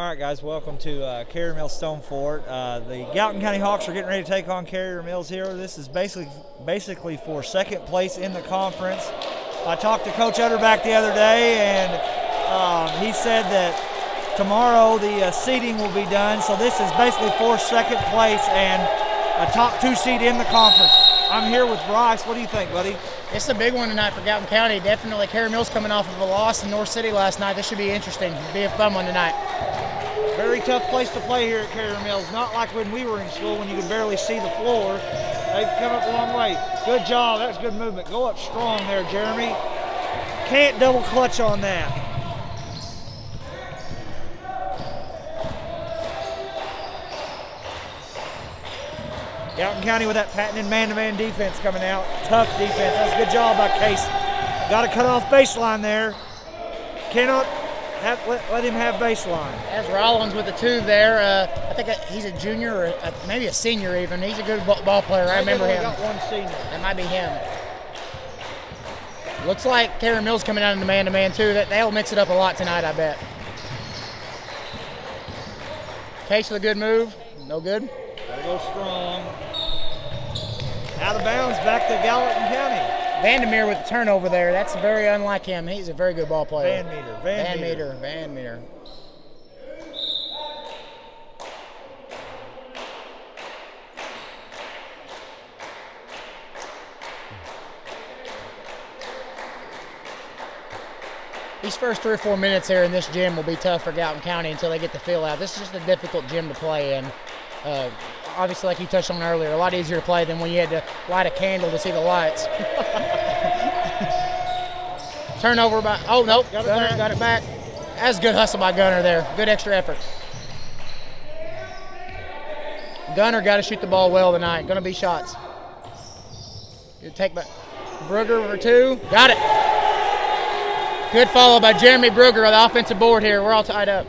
All right, guys, welcome to Carrier Mills Stone Fort. The Gallatin County Hawks are getting ready to take on Carrier Mills here. This is basically for second place in the conference. I talked to Coach Utterback the other day, and he said that tomorrow the seeding will be done. So this is basically for second place and a top 2 seed in the conference. I'm here with Bryce. What do you think, buddy? It's a big one tonight for Gallatin County. Definitely Carrier Mills coming off of a loss in North City last night. This should be interesting. It'll be a fun one tonight. Very tough place to play here at Carrier Mills. Not like when we were in school when you could barely see the floor. They've come up a long way. Good job. That's good movement. Go up strong there, Jeremy. Can't double clutch on that. Gallatin County with that patented man-to-man defense coming out. Tough defense. That's a good job by Case. Got to cut off baseline there. Cannot let him have baseline. As Rollins with the 2 there. I think he's a junior or maybe a senior even. He's a good ball player. I remember him. Got one senior. That might be him. Looks like Carrier Mills coming out in the man-to-man too. They'll mix it up a lot tonight, I bet. Case with a good move. No good. Gotta go strong. Out of bounds, back to Gallatin County. Vandermeer with the turnover there. That's very unlike him. He's a very good ball player. Van Meter. These first 3 or 4 minutes here in this gym will be tough for Gallatin County until they get the feel out. This is just a difficult gym to play in. Obviously, like you touched on earlier, a lot easier to play than when you had to light a candle to see the lights. Turnover by, oh, nope, Gunner got it back. That's good hustle by Gunner there. Good extra effort. Gunner got to shoot the ball well tonight. Going to be shots. Good take back. Brugger for 2. Got it. Good follow by Jeremy Brugger on the offensive board here. We're all tied up.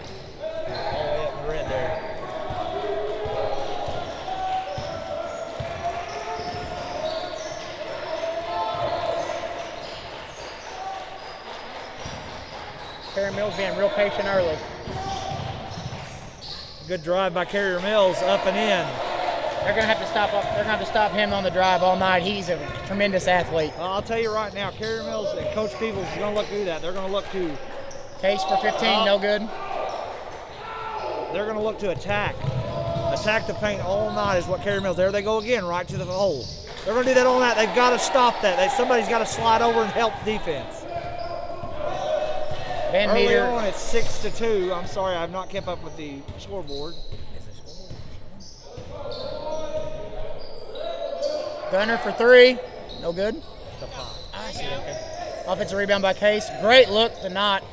Carrier Mills being real patient early. Good drive by Carrier Mills, up and in. They're gonna have to stop him on the drive all night. He's a tremendous athlete. I'll tell you right now, Carrier Mills and Coach Peebles is gonna look to do that. They're gonna look to Case for 15, no good. They're gonna look to attack the paint all night. Is what Carrier Mills. There they go again, right to the hole. They're gonna do that all night. They've got to stop that. Somebody's got to slide over and help defense. Van Meter. Early on, it's 6-2. I'm sorry, I've not kept up with the scoreboard. Gunner for 3, no good. I see. Okay. Offensive rebound by Case. Great look to not.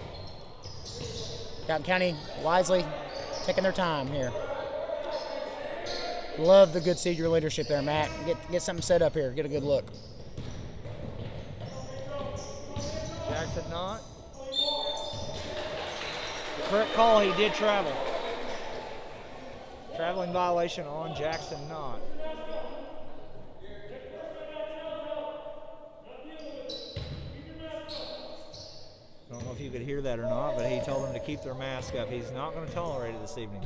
Gallatin County wisely taking their time here. Love the good senior leadership there, Matt. Get something set up here. Get a good look. Jackson not. Correct call, he did travel. Traveling violation on Jackson Knott. I don't know if you could hear that or not, but he told them to keep their mask up. He's not going to tolerate it this evening.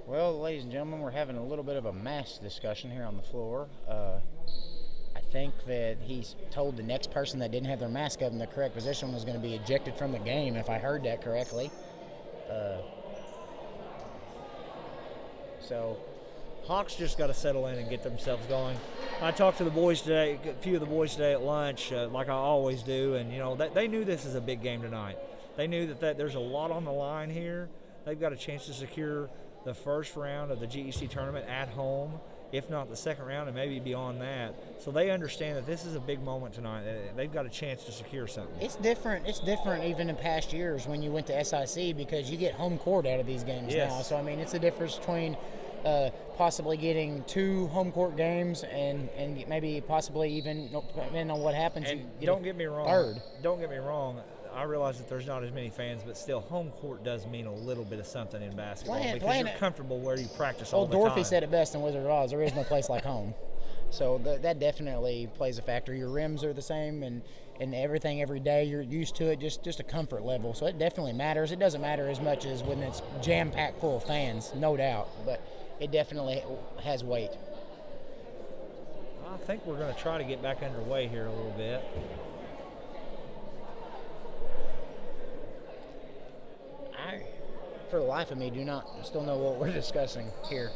Well, ladies and gentlemen, we're having a little bit of a mask discussion here on the floor. I think that he's told the next person that didn't have their mask up in the correct position was going to be ejected from the game, if I heard that correctly. So Hawks just got to settle in and get themselves going. I talked to the boys today, a few of the boys today at lunch, like I always do, and you know they knew this is a big game tonight. They knew that there's a lot on the line here. They've got a chance to secure the first round of the GEC tournament at home, if not the second round, and maybe beyond that. So they understand that this is a big moment tonight. They've got a chance to secure something. It's different even in past years when you went to SIC because you get home court out of these games now. So, I mean, it's the difference between possibly getting 2 home court games and maybe possibly even, depending on what happens, and don't get me wrong. Third. Don't get me wrong. I realize that there's not as many fans, but still, home court does mean a little bit of something in basketball because you're comfortable where you practice all the time. Old Dorothy said it best in Wizard of Oz, there is no place like home. So that definitely plays a factor. Your rims are the same and everything every day. You're used to it, just a comfort level. So it definitely matters. It doesn't matter as much as when it's jam-packed full of fans, no doubt. But it definitely has weight. I think we're going to try to get back underway here a little bit. I, for the life of me, do not still know what we're discussing here.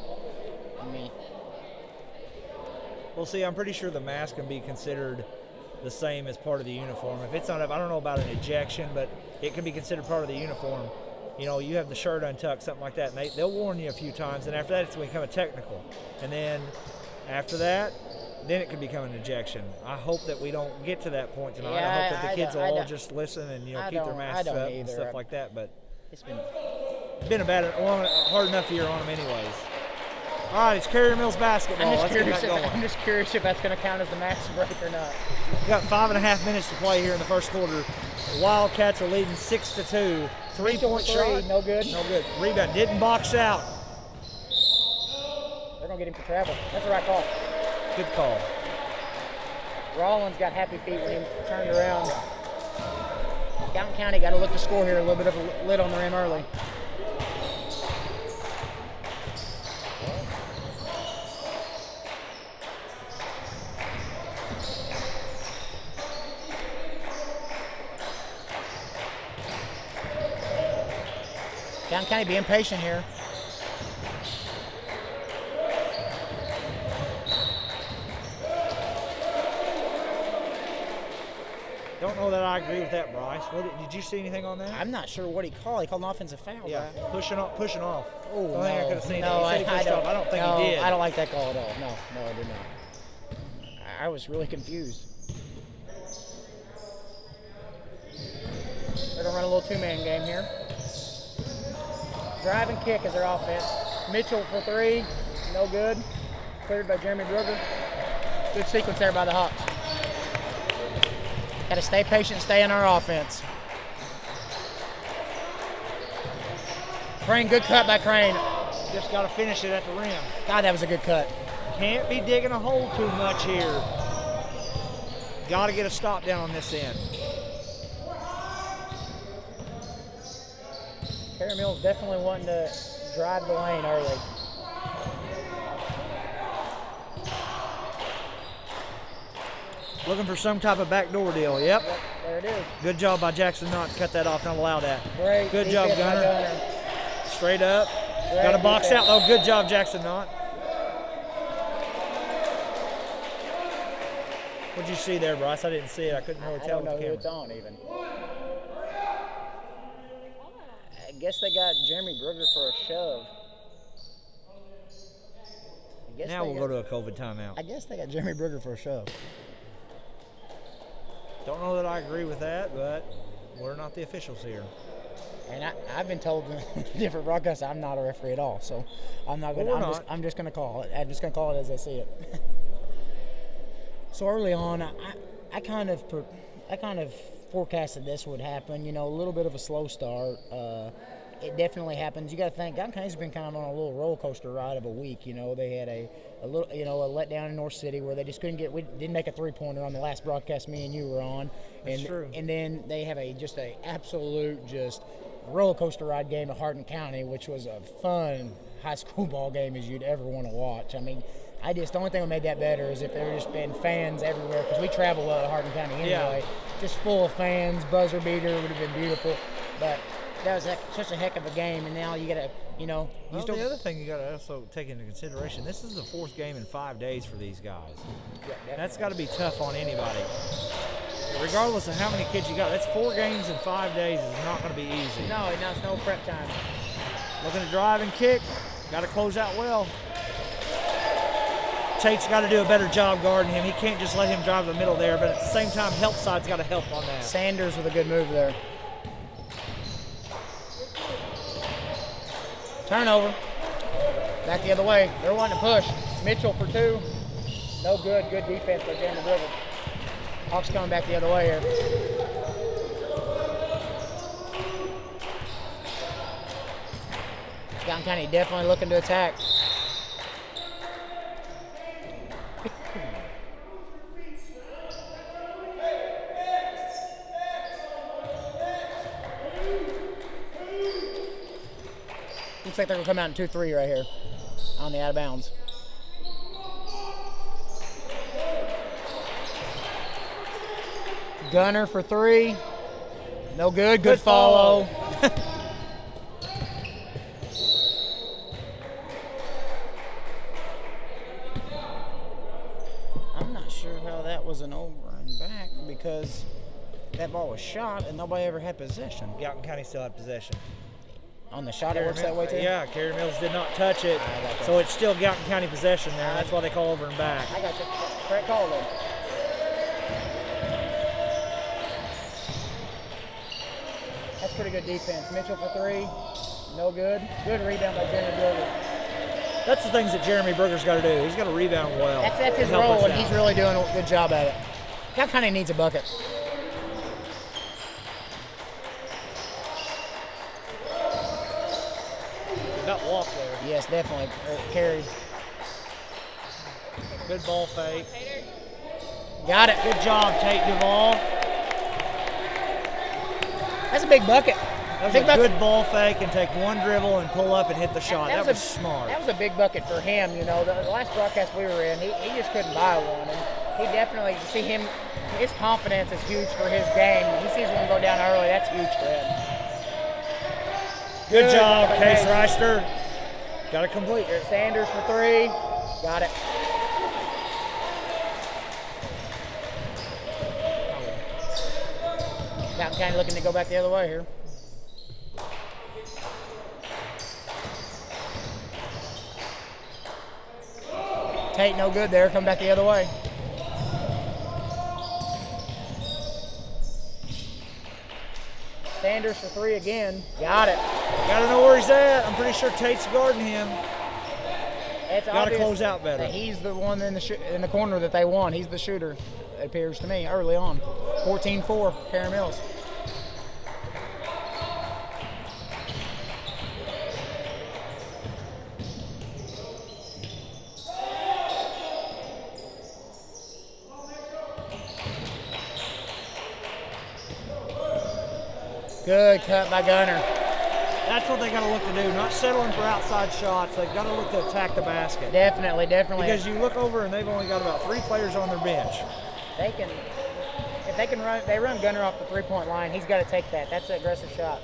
Well, see, I'm pretty sure the mask can be considered the same as part of the uniform. If it's not, I don't know about an ejection, but it can be considered part of the uniform. You know, you have the shirt untucked, something like that, and they'll warn you a few times, and after that, it's become a technical. And then after that, then it can become an ejection. I hope that we don't get to that point tonight. Yeah, I hope that the kids will all just listen and keep their masks up and stuff like that. But it's been a hard enough year on them anyways. All right, it's Carrier Mills basketball. I'm just curious if that's going to count as the mask break or not. We got 5.5 minutes to play here in the first quarter. The Wildcats are leading 6-2. 3-point shot. No good. No good. Rebound didn't box out. They're going to get him for travel. That's the right call. Good call. Rollins got happy feet when he turned around. Gallatin County got to look to score here. A little bit of a lid on the rim early. Gallatin County being patient here. Don't know that I agree with that, Bryce. Did you see anything on that? I'm not sure what he called. He called an offensive foul. Yeah, right? pushing off. Oh, no. I could have seen no, it. He said he pushed off. I don't think he did. I don't like that call at all. No, I did not. I was really confused. They're going to run a little two-man game here. Drive and kick is their offense. Mitchell for three. No good. Cleared by Jeremy Brugger. Good sequence there by the Hawks. Got to stay patient and stay in our offense. Crane, good cut by Crane. Just got to finish it at the rim. God, that was a good cut. Can't be digging a hole too much here. Got to get a stop down on this end. Carrier Mills definitely wanting to drive the lane early. Looking for some type of backdoor deal. Yep. There it is. Good job by Jackson not to cut that off. Don't allow that. Great. Good job, Gunner. Straight up. Great Got a box defense. out, though. Good job, Jackson Knott. What'd you see there, Bryce? I didn't see it. I couldn't really tell I don't know with the who it's camera. on even. I guess they got Jeremy Brugger for a shove. Now we'll go to a COVID timeout. I guess they got Jeremy Brugger for a shove. Don't know that I agree with that, but we're not the officials here. And I've been told in different broadcasts I'm not a referee at all, so I'm not going. I'm just going to call it. I'm just going to call it as I see it. So early on, I kind of forecasted this would happen. You know, a little bit of a slow start. It definitely happens. You got to think, Gallatin County's been kind of on a little roller coaster ride of a week. You know, they had a little, a letdown in North City where they just couldn't get. We didn't make a three-pointer on the last broadcast me and you were on. That's true. And then they have a absolute roller coaster ride game at Hardin County, which was a fun high school ball game as you'd ever want to watch. I mean, the only thing that made that better is if there were just been fans everywhere, because we travel well to Hardin County anyway. Yeah. Just full of fans, buzzer beater would have been beautiful. But that was such a heck of a game, and now you got to, the other thing you got to also take into consideration, this is the fourth game in 5 days for these guys. Yeah, that's got to be tough on anybody. Regardless of how many kids you got, that's 4 games in 5 days is not going to be easy. No, it's no prep time. Looking to drive and kick. Got to close out well. Tate's got to do a better job guarding him. He can't just let him drive the middle there, but at the same time, help side's got to help on that. Sanders with a good move there. Turnover. Back the other way. They're wanting to push. Mitchell for 2. No good. Good defense by Jeremy Brugger. Hawks coming back the other way here. Gallatin County definitely looking to attack. Looks like they're going to come out in 2-3 right here on the out of bounds. Gunner for 3. No good. Good follow. I'm not sure how that was an over and back because that ball was shot and nobody ever had possession. Gallatin County still had possession. On the shot, it works that way too? Yeah, Carrier Mills did not touch it, so it's still Gallatin County possession there. That's why they call over and back. I got you. Correct call then. That's pretty good defense. Mitchell for 3. No good. Good rebound by Jeremy Brugger. That's the things that Jeremy Brugger's got to do. He's got to rebound well. That's his role, and he's really doing a good job at it. Gallatin County needs a bucket. Got walk there. Yes, definitely. Carry. Good ball fake. Got it. Good job, Tate Duvall. That's a big bucket. That was a good ball fake and take one dribble and pull up and hit the shot. That was smart. That was a big bucket for him. You know, the last broadcast we were in, he just couldn't buy one. And he definitely, you see him, his confidence is huge for his game. He sees one go down early. That's huge for him. Good job, Case Reister. Got to complete it. Sanders for 3. Got it. Gallatin County looking to go back the other way here. Tate no good there. Come back the other way. Sanders for 3 again. Got it. Got to know where he's at. I'm pretty sure Tate's guarding him. It's got to close out better. He's the one in the corner that they want. He's the shooter, it appears to me, early on. 14-4, Carrier Mills. Good cut by Gunner. That's what they got to look to do, not settling for outside shots. They've got to look to attack the basket. Definitely. Because you look over and they've only got about 3 players on their bench. If they run Gunner off the 3-point line, he's got to take that. That's an aggressive shot.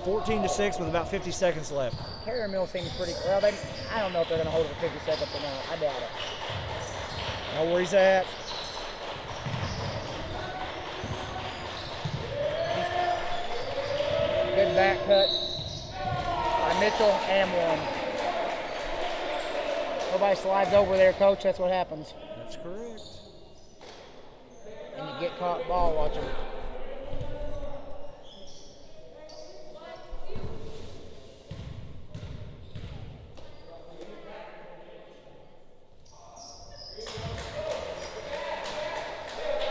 14-6 with about 50 seconds left. Carrier Mills seems pretty well. I don't know if they're going to hold it for 50 seconds or not. I doubt it. Know where he's at. Good back cut by Mitchell and one. Nobody slides over there, Coach. That's what happens. That's correct. And you get caught ball watching.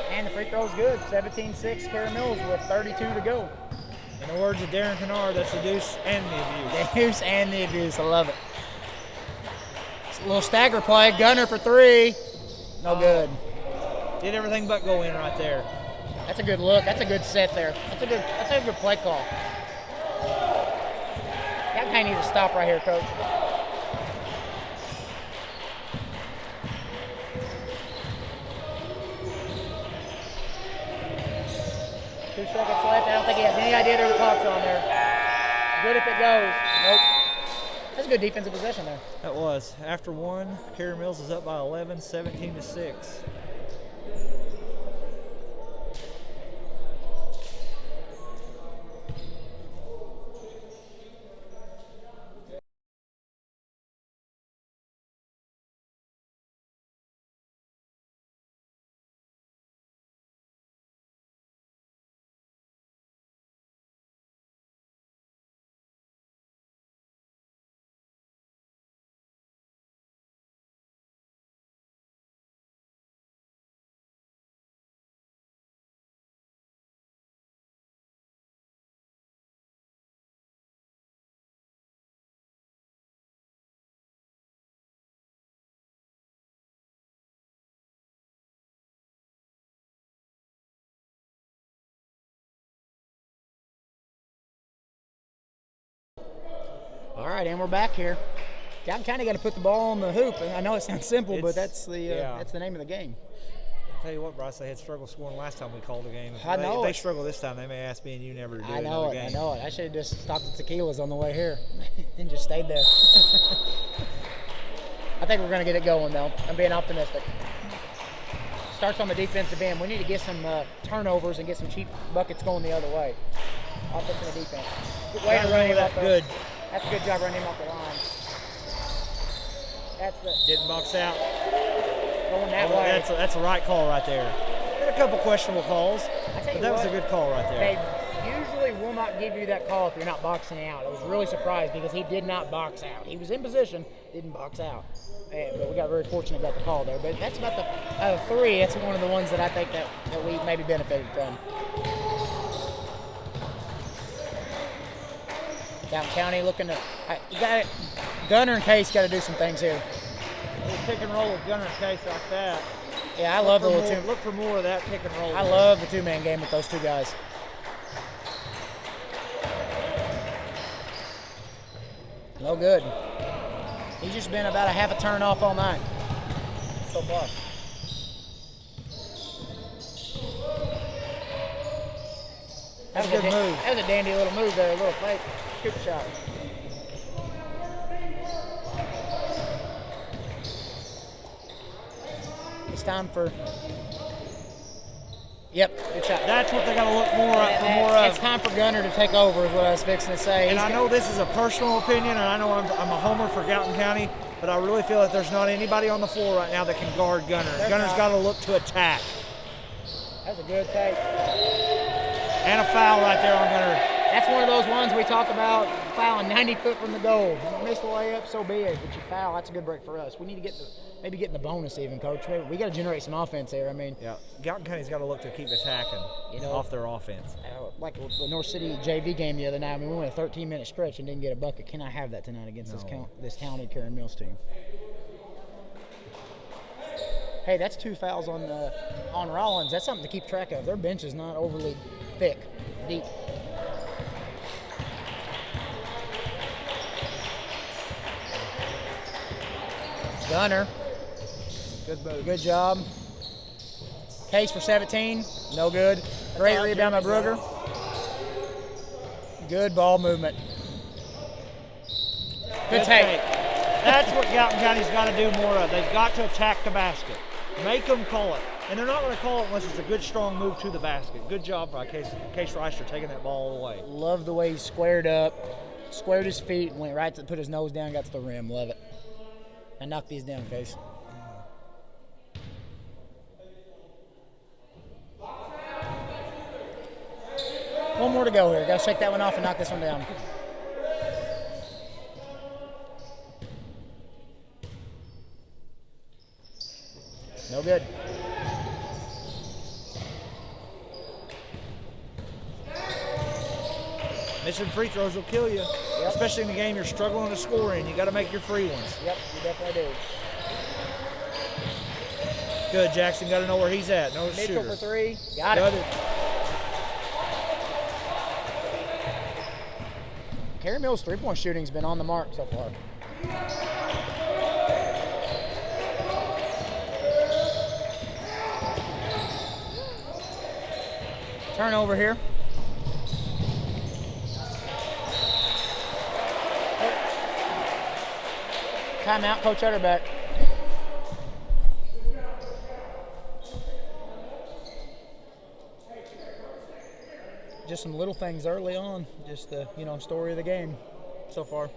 And the free throw's good. 17-6, Carrier Mills with 32 to go. In the words of Darren Kennard, that's the deuce and the abuse. The deuce and the abuse. I love it. It's a little stagger play. Gunner for 3. No good. Did everything but go in right there. That's a good look. That's a good set there. That's a good play call. That guy needs to stop right here, Coach. Two seconds left. I don't think he has any idea the clock's on there. Good if it goes. Nope. That's a good defensive possession there. That was. After one, Carrier Mills is up by 11, 17-6. right, and we're back here. Gallatin County got to put the ball on the hoop. And I know it sounds simple, but that's the name of the game. I'll tell you what, Bryce, they had struggled scoring last time we called the game. If they struggle this time, they may ask me and you never to do another game. I know it. I should have just stopped at tequilas on the way here and just stayed there. I think we're going to get it going, though. I'm being optimistic. Starts on the defensive end. We need to get some turnovers and get some cheap buckets going the other way. Offense and the defense. Good way to run him off. Good. That's a good job running him off the line. Didn't box out. Going that way. That's a right call right there. Had a couple questionable calls, but that was a good call right there. They usually will not give you that call if you're not boxing out. I was really surprised because he did not box out. He was in position, didn't box out. But we got very fortunate about the call there. But that's about out of three, that's one of the ones that I think that we maybe benefited from. Gallatin County looking to Gunner and Case got to do some things here. Pick and roll with Gunner and Case like that. Yeah, I love the little two. Look for more of that pick and roll. I love the two-man game with those two guys. No good. He's just been about a half a turn off all night so far. That's a good move. That was a dandy little move there, a little fake scoop shot. It's time for. Yep, good shot. That's what they got to look more of. It's time for Gunner to take over, is what I was fixing to say. And I know this is a personal opinion, and I know I'm a homer for Gallatin County, but I really feel that there's not anybody on the floor right now that can guard Gunner. Gunner's got to look to attack. That's a good take. And a foul right there on Gunner. That's one of those ones we talk about fouling 90 foot from the goal. You miss the layup, so be it. But you foul, that's a good break for us. We need to maybe get in the bonus even, Coach. We got to generate some offense here. I mean, yeah, Gallatin County's got to look to keep attacking off their offense. Like the North City JV game the other night, I mean, we went a 13-minute stretch and didn't get a bucket. Can I have that tonight against this county Karen Mills team? Hey, that's 2 fouls on Rollins. That's something to keep track of. Their bench is not overly deep. Gunner. Good move. Good job. Case for 17. No good. Great rebound by Brugger. Good ball movement. Good take. That's what Gallatin County's got to do more of. They've got to attack the basket. Make them call it. And they're not going to call it unless it's a good, strong move to the basket. Good job by Case Reister taking that ball away. Love the way he squared up, squared his feet, went right to put his nose down, got to the rim. Love it. And knock these down, Case. One more to go here. Got to shake that one off and knock this one down. No good. Missing free throws will kill you, especially in a game you're struggling to score in. You got to make your free ones. Yep, you definitely do. Good, Jackson. Got to know where he's at. No Mitchell shooter. for 3. Got it. Kerry Mills' three-point shooting's been on the mark so far. Turnover here. Timeout, Coach Utterback. Just some little things early on, just the story of the game so far.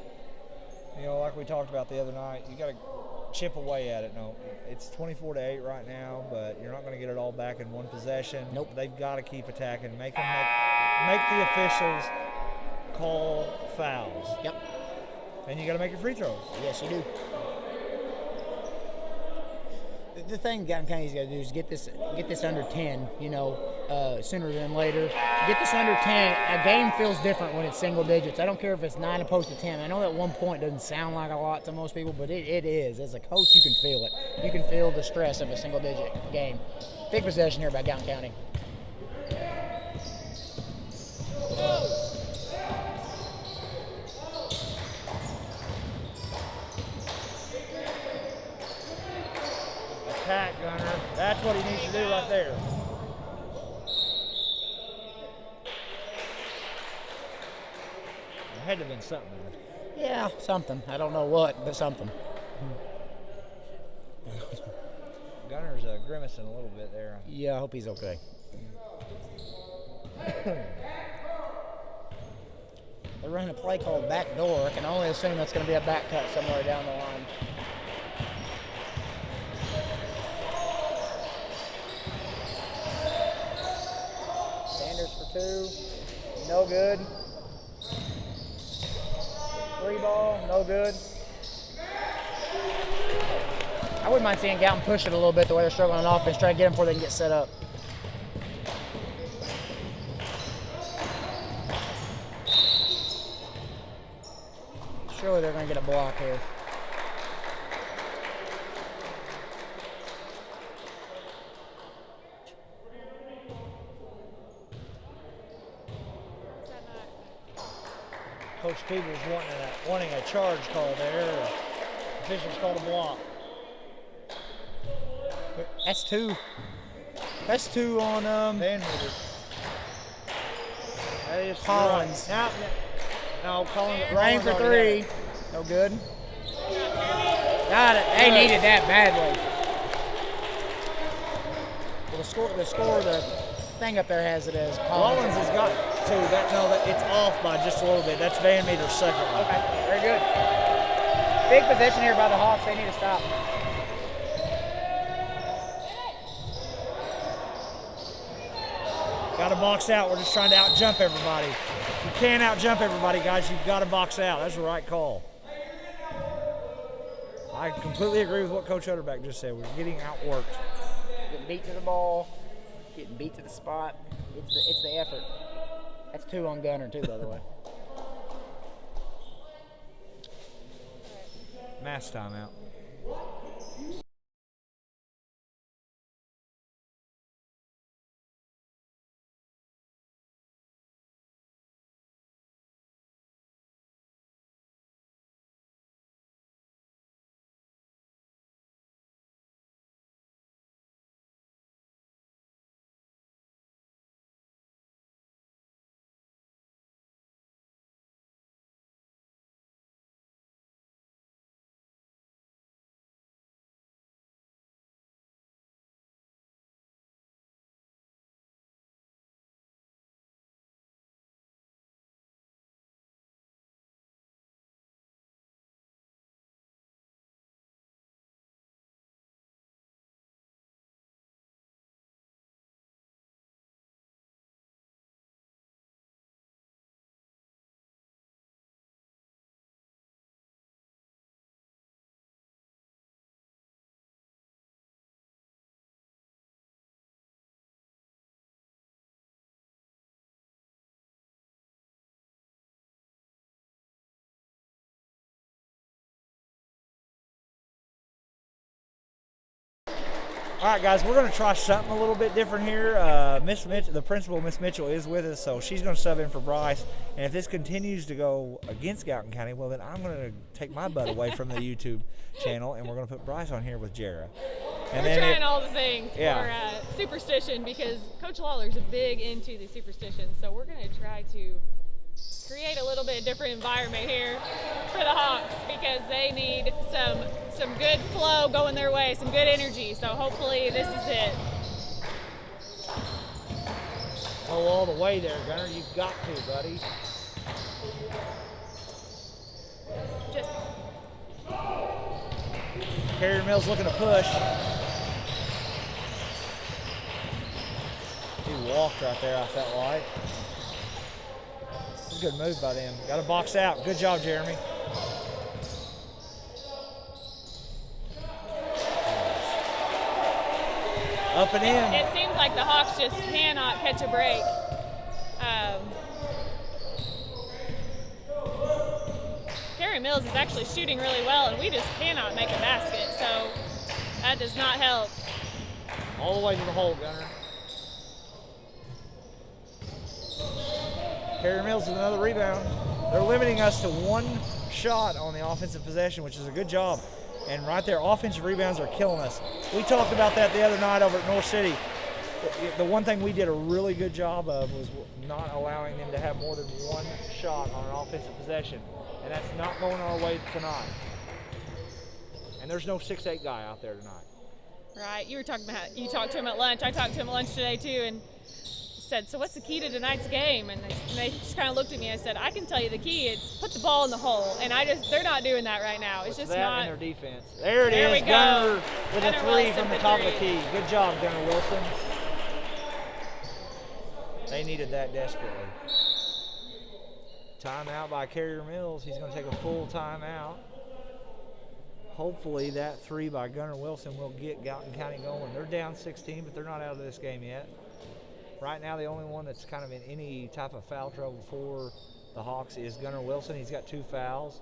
Like we talked about the other night, you got to chip away at it. No, it's 24-8 right now, but you're not going to get it all back in one possession. Nope. They've got to keep attacking, make the officials call fouls. Yep. And you got to make your free throws. Yes, you do. The thing Gallatin County's got to do is get this under 10, sooner than later. Get this under 10. A game feels different when it's single digits. I don't care if it's 9 opposed to 10. I know that 1 point doesn't sound like a lot to most people, but it is. As a coach, you can feel it. You can feel the stress of a single-digit game. Big possession here by Gallatin County. attack, Gunner. That's what he needs to do right there. It had to have been something. Yeah, something. I don't know what, but something. Gunner's grimacing a little bit there. Yeah, I hope he's okay. They're running a play called back door. I can only assume that's going to be a back cut somewhere down the line. Sanders for 2. No good. 3 ball. No good. I wouldn't mind seeing Galton push it a little bit the way they're struggling on offense, try to get them before they can get set up. Surely they're going to get a block here. Coach Peebles wanting a charge call there. Officials called a block. That's 2. That's 2 on Van Meter. That is Collins. Right. No, Collins. Rain for 3. No good. Got it. They needed that badly. Well, the thing up there has it as Collins has got 2. It's off by just a little bit. That's Van Meter's second one. Okay, very good. Big possession here by the Hawks. They need to stop. Got to box out. We're just trying to out-jump everybody. You can't out-jump everybody, guys. You've got to box out. That's the right call. I completely agree with what Coach Utterback just said. We're getting outworked. Getting beat to the ball, getting beat to the spot. It's the effort. That's 2 on Gunner, too, by the way. Mass timeout. All right, guys, we're going to try something a little bit different here. Miss Mitchell, the principal, Miss Mitchell, is with us, so she's going to sub in for Bryce. And if this continues to go against Galton County, well, then I'm going to take my butt away from the YouTube channel, and we're going to put Bryce on here with Jara. And we're trying all the things for superstition, because Coach Lawler's big into the superstition, so we're going to try to create a little bit different environment here for the Hawks, because they need some good flow going their way, some good energy. So hopefully this is it. Go all the way there, Gunner. You've got to, buddy. Just Carrier Mills looking to push. He walked right there, I felt like. It's a good move by them. Got to box out. Good job, Jeremy. Up and in. It seems like the Hawks just cannot catch a break. Carrie Mills is actually shooting really well, and we just cannot make a basket, so that does not help. All the way to the hole, Gunner. Carrier Mills with another rebound. They're limiting us to one shot on the offensive possession, which is a good job. And right there, offensive rebounds are killing us. We talked about that the other night over at North City. The one thing we did a really good job of was not allowing them to have more than one shot on an offensive possession. And that's not going our way tonight. And there's no 6'8" guy out there tonight. Right. You talked to him at lunch. I talked to him at lunch today too, and said, "So what's the key to tonight's game?" And they just kind of looked at me. I said, "I can tell you the key. It's put the ball in the hole." And they're not doing that right now. It's just that not. In their defense. There it is. We go. Gunner with Gunner a three Wilson from the for top of the three. key. Good job, Gunner Wilson. They needed that desperately. Timeout by Carrier Mills. He's going to take a full timeout. Hopefully that three by Gunner Wilson will get Gallatin County going. They're down 16, but they're not out of this game yet. Right now, the only one that's kind of in any type of foul trouble for the Hawks is Gunner Wilson. He's got 2 fouls.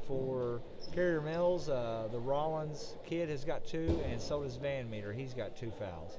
For Carrier Mills, the Rollins kid has got 2, and so does Van Meter. He's got 2 fouls.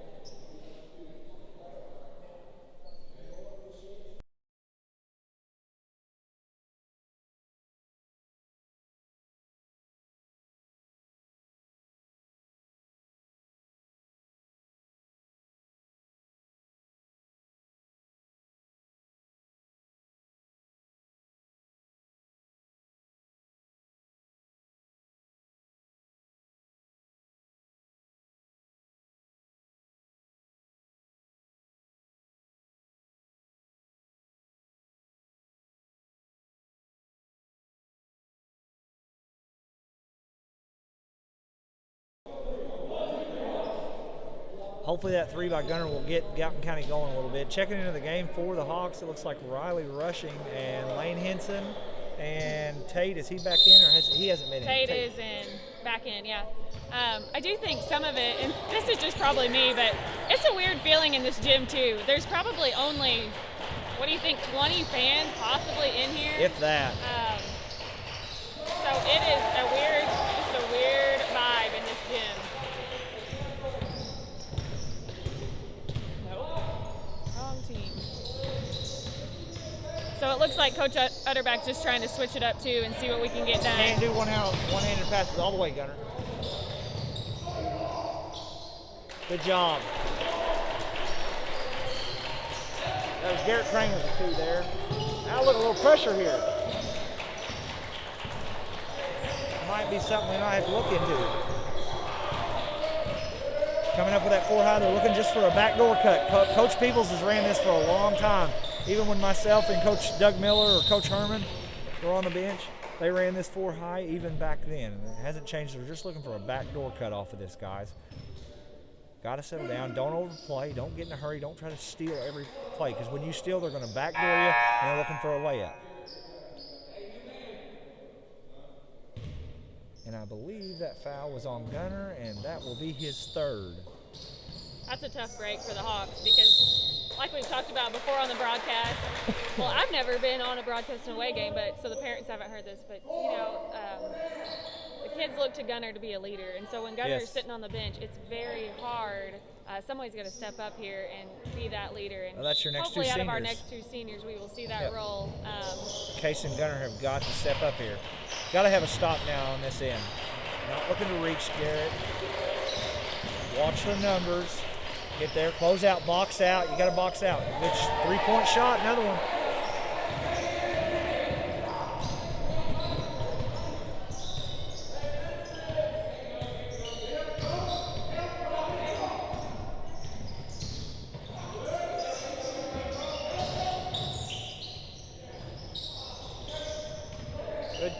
Hopefully that three by Gunner will get Gallatin County going a little bit. Checking into the game for the Hawks, it looks like Riley rushing and Lane Henson and Tate. Is he back in or he hasn't been in? Tate is in, back in, yeah. I do think some of it, and this is just probably me, but it's a weird feeling in this gym too. There's probably only, what do you think, 20 fans possibly in here? If that. So it is just a weird vibe in this gym. So it looks like Coach Utterback's just trying to switch it up too and see what we can get done. Can't do one-handed passes all the way, Gunner. Good job. That was Garrett Crane with the 2 there. Now look, a little pressure here. Might be something we might have to look into. Coming up with that 4 high, they're looking just for a backdoor cut. Coach Peebles has ran this for a long time. Even when myself and Coach Doug Miller or Coach Herman were on the bench, they ran this 4 high even back then. And it hasn't changed. They're just looking for a backdoor cut off of this, guys. Got to settle down. Don't overplay. Don't get in a hurry. Don't try to steal every play, because when you steal, they're going to backdoor you, and they're looking for a layup. And I believe that foul was on Gunner, and that will be his 3rd. That's a tough break for the Hawks because, like we've talked about before on the broadcast, well, I've never been on a broadcast and away game, but so the parents haven't heard this, but, you know, the kids look to Gunner to be a leader. And so when Gunner is sitting on the bench, it's very hard. Somebody's going to step up here and be that leader. And that's your next 2 hopefully seniors. Out of our next 2 seniors, we will see that role. Case and Gunner have got to step up here. Got to have a stop now on this end. Not looking to reach Garrett. Watch the numbers. Get there, close out, box out. You got to box out. Good 3-point shot, another one.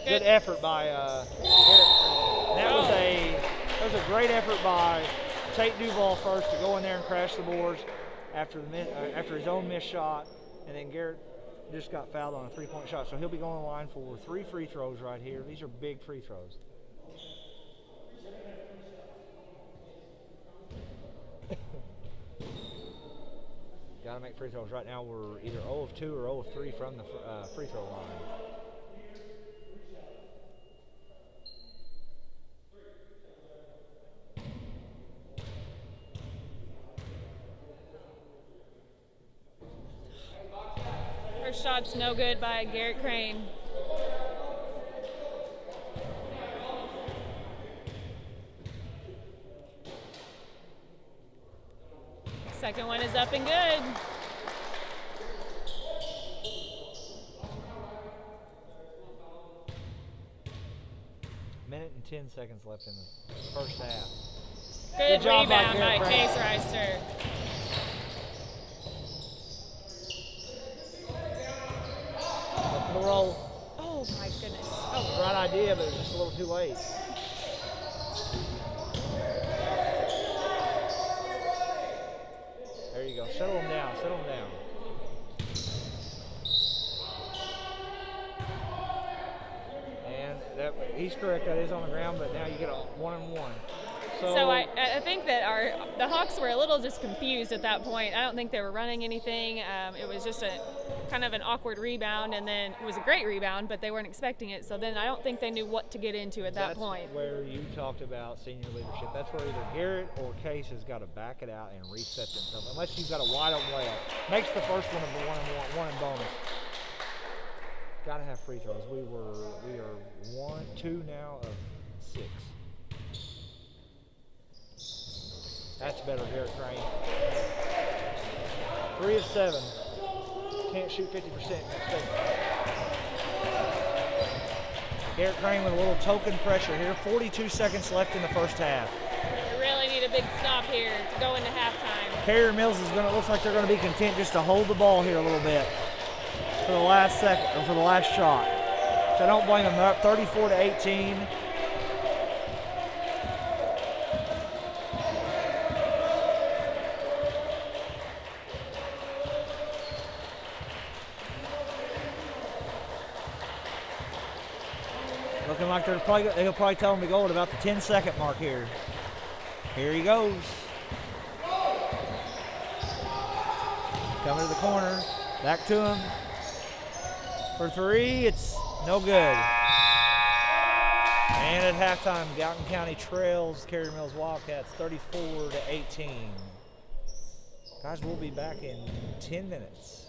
Good effort by Garrett. That was a great effort by Tate Duval first to go in there and crash the boards after his own missed shot, and then Garrett just got fouled on a 3-point shot. So he'll be going on the line for 3 free throws right here. These are big free throws. Got to make free throws. Right now we're either 0 of 2 or 0 of 3 from the free throw line. First shot's no good by Garrett Crane. Second one is up and good. Minute and 10 seconds left in the first half. Good job rebound by Frank. Case Reister. Look for the roll. Oh my goodness. Oh. Right idea, but it was just a little too late. There you go. Settle them down. Settle them down. And he's correct. That is on the ground, but now you get a 1-and-1. So I think that the Hawks were a little just confused at that point. I don't think they were running anything. It was just a kind of an awkward rebound, and then it was a great rebound, but they weren't expecting it. So then I don't think they knew what to get into at that point. That's where you talked about senior leadership. That's where either Garrett or Case has got to back it out and reset themselves. Unless you've got a wide open layup, makes the first one of the 1-and-1 and bonus. Got to have free throws. We are 2 now of 6. That's better, Garrett Crane. 3 of 7. Can't shoot 50%. Garrett Crane with a little token pressure here. 42 seconds left in the first half. We really need a big stop here to go into halftime. Carrier Mills looks like they're going to be content just to hold the ball here a little bit for the last second or for the last shot. So I don't blame them. They're up 34-18. Looking like they'll probably tell him to go at about the 10-second mark here. Here he goes. Coming to the corner. Back to him. For 3, it's no good. And at halftime, Gallatin County trails Carrier Mills Wildcats 34-18. Guys, we'll be back in 10 minutes.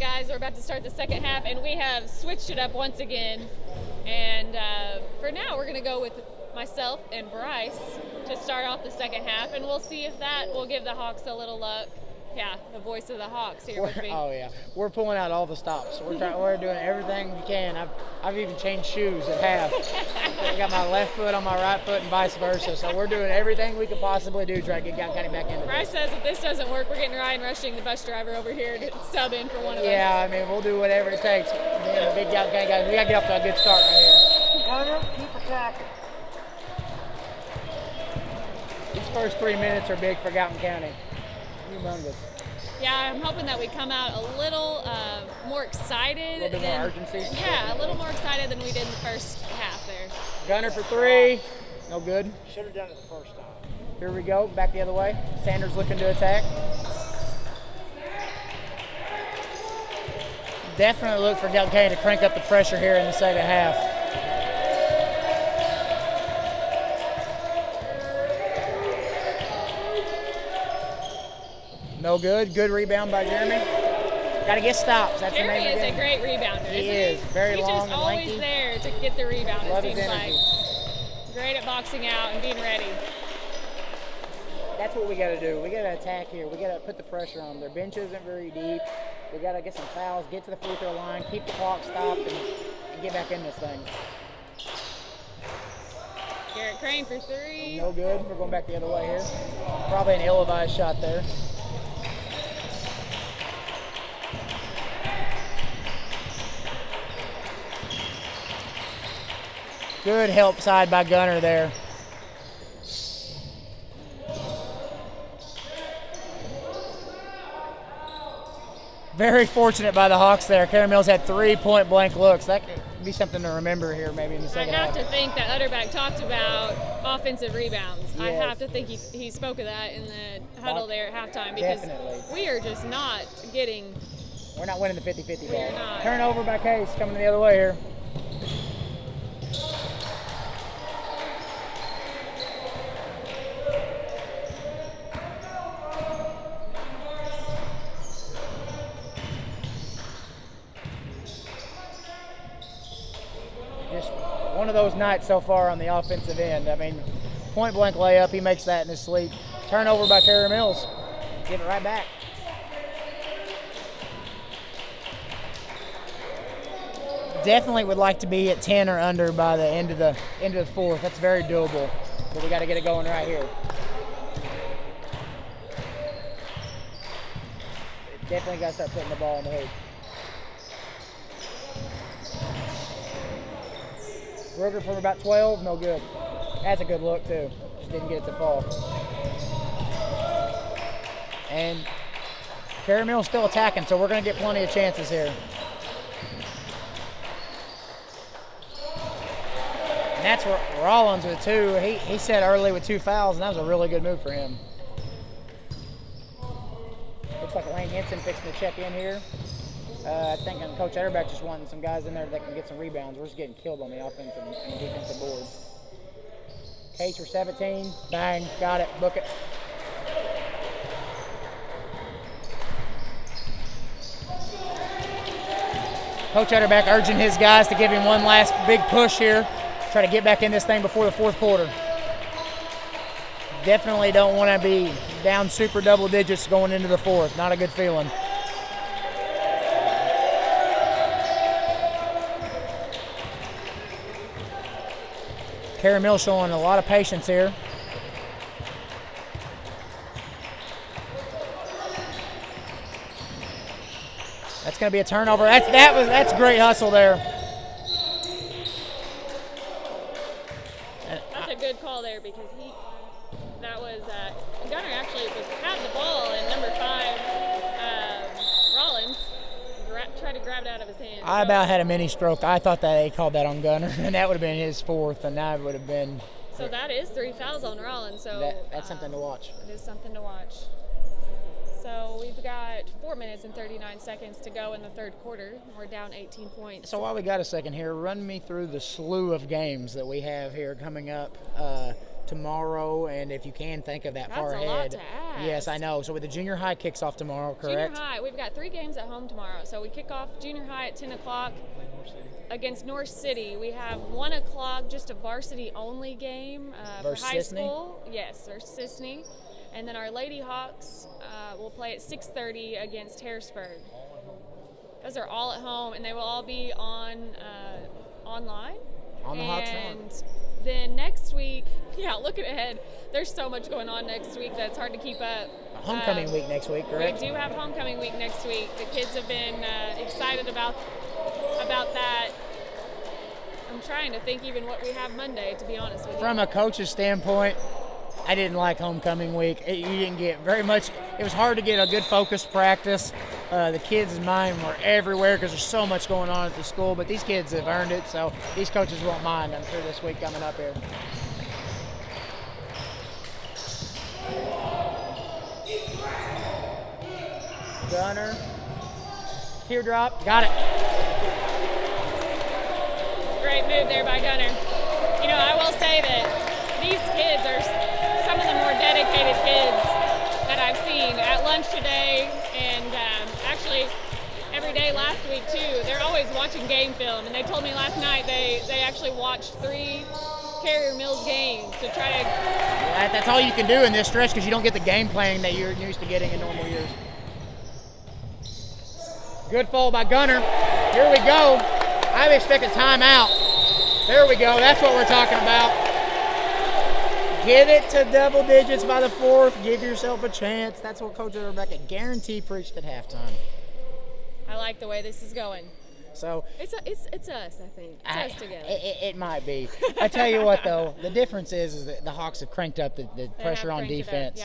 guys. We're about to start the second half, and we have switched it up once again. And for now, we're going to go with myself and Bryce to start off the second half, and we'll see if that will give the Hawks a little luck. Yeah, the voice of the Hawks here with me. Oh yeah, we're pulling out all the stops. We're doing everything we can. I've even changed shoes at half. I got my left foot on my right foot and vice versa. So we're doing everything we could possibly do to try to get Gallatin County back into Bryce says if this doesn't work, we're getting Ryan Rushing, the bus driver, over here to sub in for one of us. Yeah, I mean we'll do whatever it takes. Big Gallatin County guys, we got to get off to a good start right here. Hunter, keep attacking. These first 3 minutes are big for Gallatin County. Humongous. Yeah, I'm hoping that we come out a little more excited. A little bit more urgency? Yeah, a little more excited than we did in the first half there. Gunner for 3. No good. Should have done it the first time. Here we go. Back the other way. Sanders looking to attack. Definitely look for Gallatin County to crank up the pressure here in the second half. No good. Good rebound by Jeremy. Got to get stops. That's Jeremy the name of the is game. a great rebounder, isn't he? He is. Very He's long just and lanky. always there to get the rebound, Love it his seems energy. like. Great at boxing out and being ready. That's what we got to do. We got to attack here. We got to put the pressure on. Their bench isn't very deep. We got to get some fouls, get to the free throw line, keep the clock stopped, and get back in this thing. Garrett Crane for 3. No good. We're going back the other way here. Probably an ill-advised shot there. Good help side by Gunner there. Very fortunate by the Hawks there. Karen Mills had 3 point-blank looks. That could be something to remember here maybe in the I second have half. to think that Utterback talked about offensive rebounds. I Yes. have to think he spoke of that in the huddle there at halftime because Definitely. we are just not getting. We're not winning the 50-50 ball. We're not. Turnover by Case coming the other way here. Just one of those nights so far on the offensive end. I mean, point blank layup, he makes that in his sleep. Turnover by Kerry Mills. Give it right back. Definitely would like to be at 10 or under by the end of the fourth. That's very doable, but we got to get it going right here. Definitely got to start putting the ball in the hoop. Ruger from about 12, no good. That's a good look too. Just didn't get it to fall. And Kerry Mill's still attacking, so we're going to get plenty of chances here. And that's Rollins with 2. He set early with 2 fouls, and that was a really good move for him. Looks like Lane Henson fixing to check in here. I think Coach Utterback just wanting some guys in there that can get some rebounds. We're just getting killed on the offensive and defensive boards. Case for 17. Bang. Got it. Book it. Coach Utterback urging his guys to give him one last big push here. Try to get back in this thing before the fourth quarter. Definitely don't want to be down super double digits going into the fourth. Not a good feeling. Kerry Mill showing a lot of patience here. That's going to be a turnover. That's great hustle there. That's a good call there because that was Gunner actually had the ball and number 5 Rollins tried to grab it out of his hand. I about had a mini stroke. I thought that he called that on Gunner, and that would have been his 4th, and that would have been. So that is 3 fouls on Rollins. So that's something to watch. It is something to watch. So we've got 4 minutes and 39 seconds to go in the third quarter. We're down 18 points. So while we got a second here, run me through the slew of games that we have here coming up. tomorrow, and if you can think of that far That's a ahead. lot to ask. Yes, I know. So with the junior high kicks off tomorrow, correct? Junior high, we've got 3 games at home tomorrow. So we kick off junior high at 10 o'clock against North City. We have 1 o'clock, just a varsity only game for Versus high Sisney? school. Yes, versus Sisney. And then our Lady Hawks will play at 6:30 against Harrisburg. Those are all at home, and they will all be on online. On the Hawks And Network. then next week, looking ahead, there's so much going on next week that it's hard to keep up. Homecoming week next week, correct? We do have homecoming week next week. The kids have been excited about that. I'm trying to think even what we have Monday, to be honest with you. From a coach's standpoint, I didn't like homecoming week. You didn't get very much. It was hard to get a good focused practice. The kids' mind were everywhere because there's so much going on at the school, but these kids have earned it, so these coaches won't mind, I'm sure, this week coming up here. Gunner. Teardrop. Got it. Great move there by Gunner. I will say that these kids are some of the more dedicated kids that I've seen at lunch today, and actually every day last week too. They're always watching game film, and they told me last night they actually watched 3 Carrier Mills games to try to. That's all you can do in this stretch because you don't get the game planning that you're used to getting in normal years. Good fall by Gunner. Here we go. I expect a timeout. There we go. That's what we're talking about. Get it to double digits by the 4th. Give yourself a chance. That's what Coach Rebecca guarantee preached at halftime. I like the way this is going. So it's us, I think. It's us together. It might be. I tell you what, though, the difference is that the Hawks have cranked up the pressure on defense.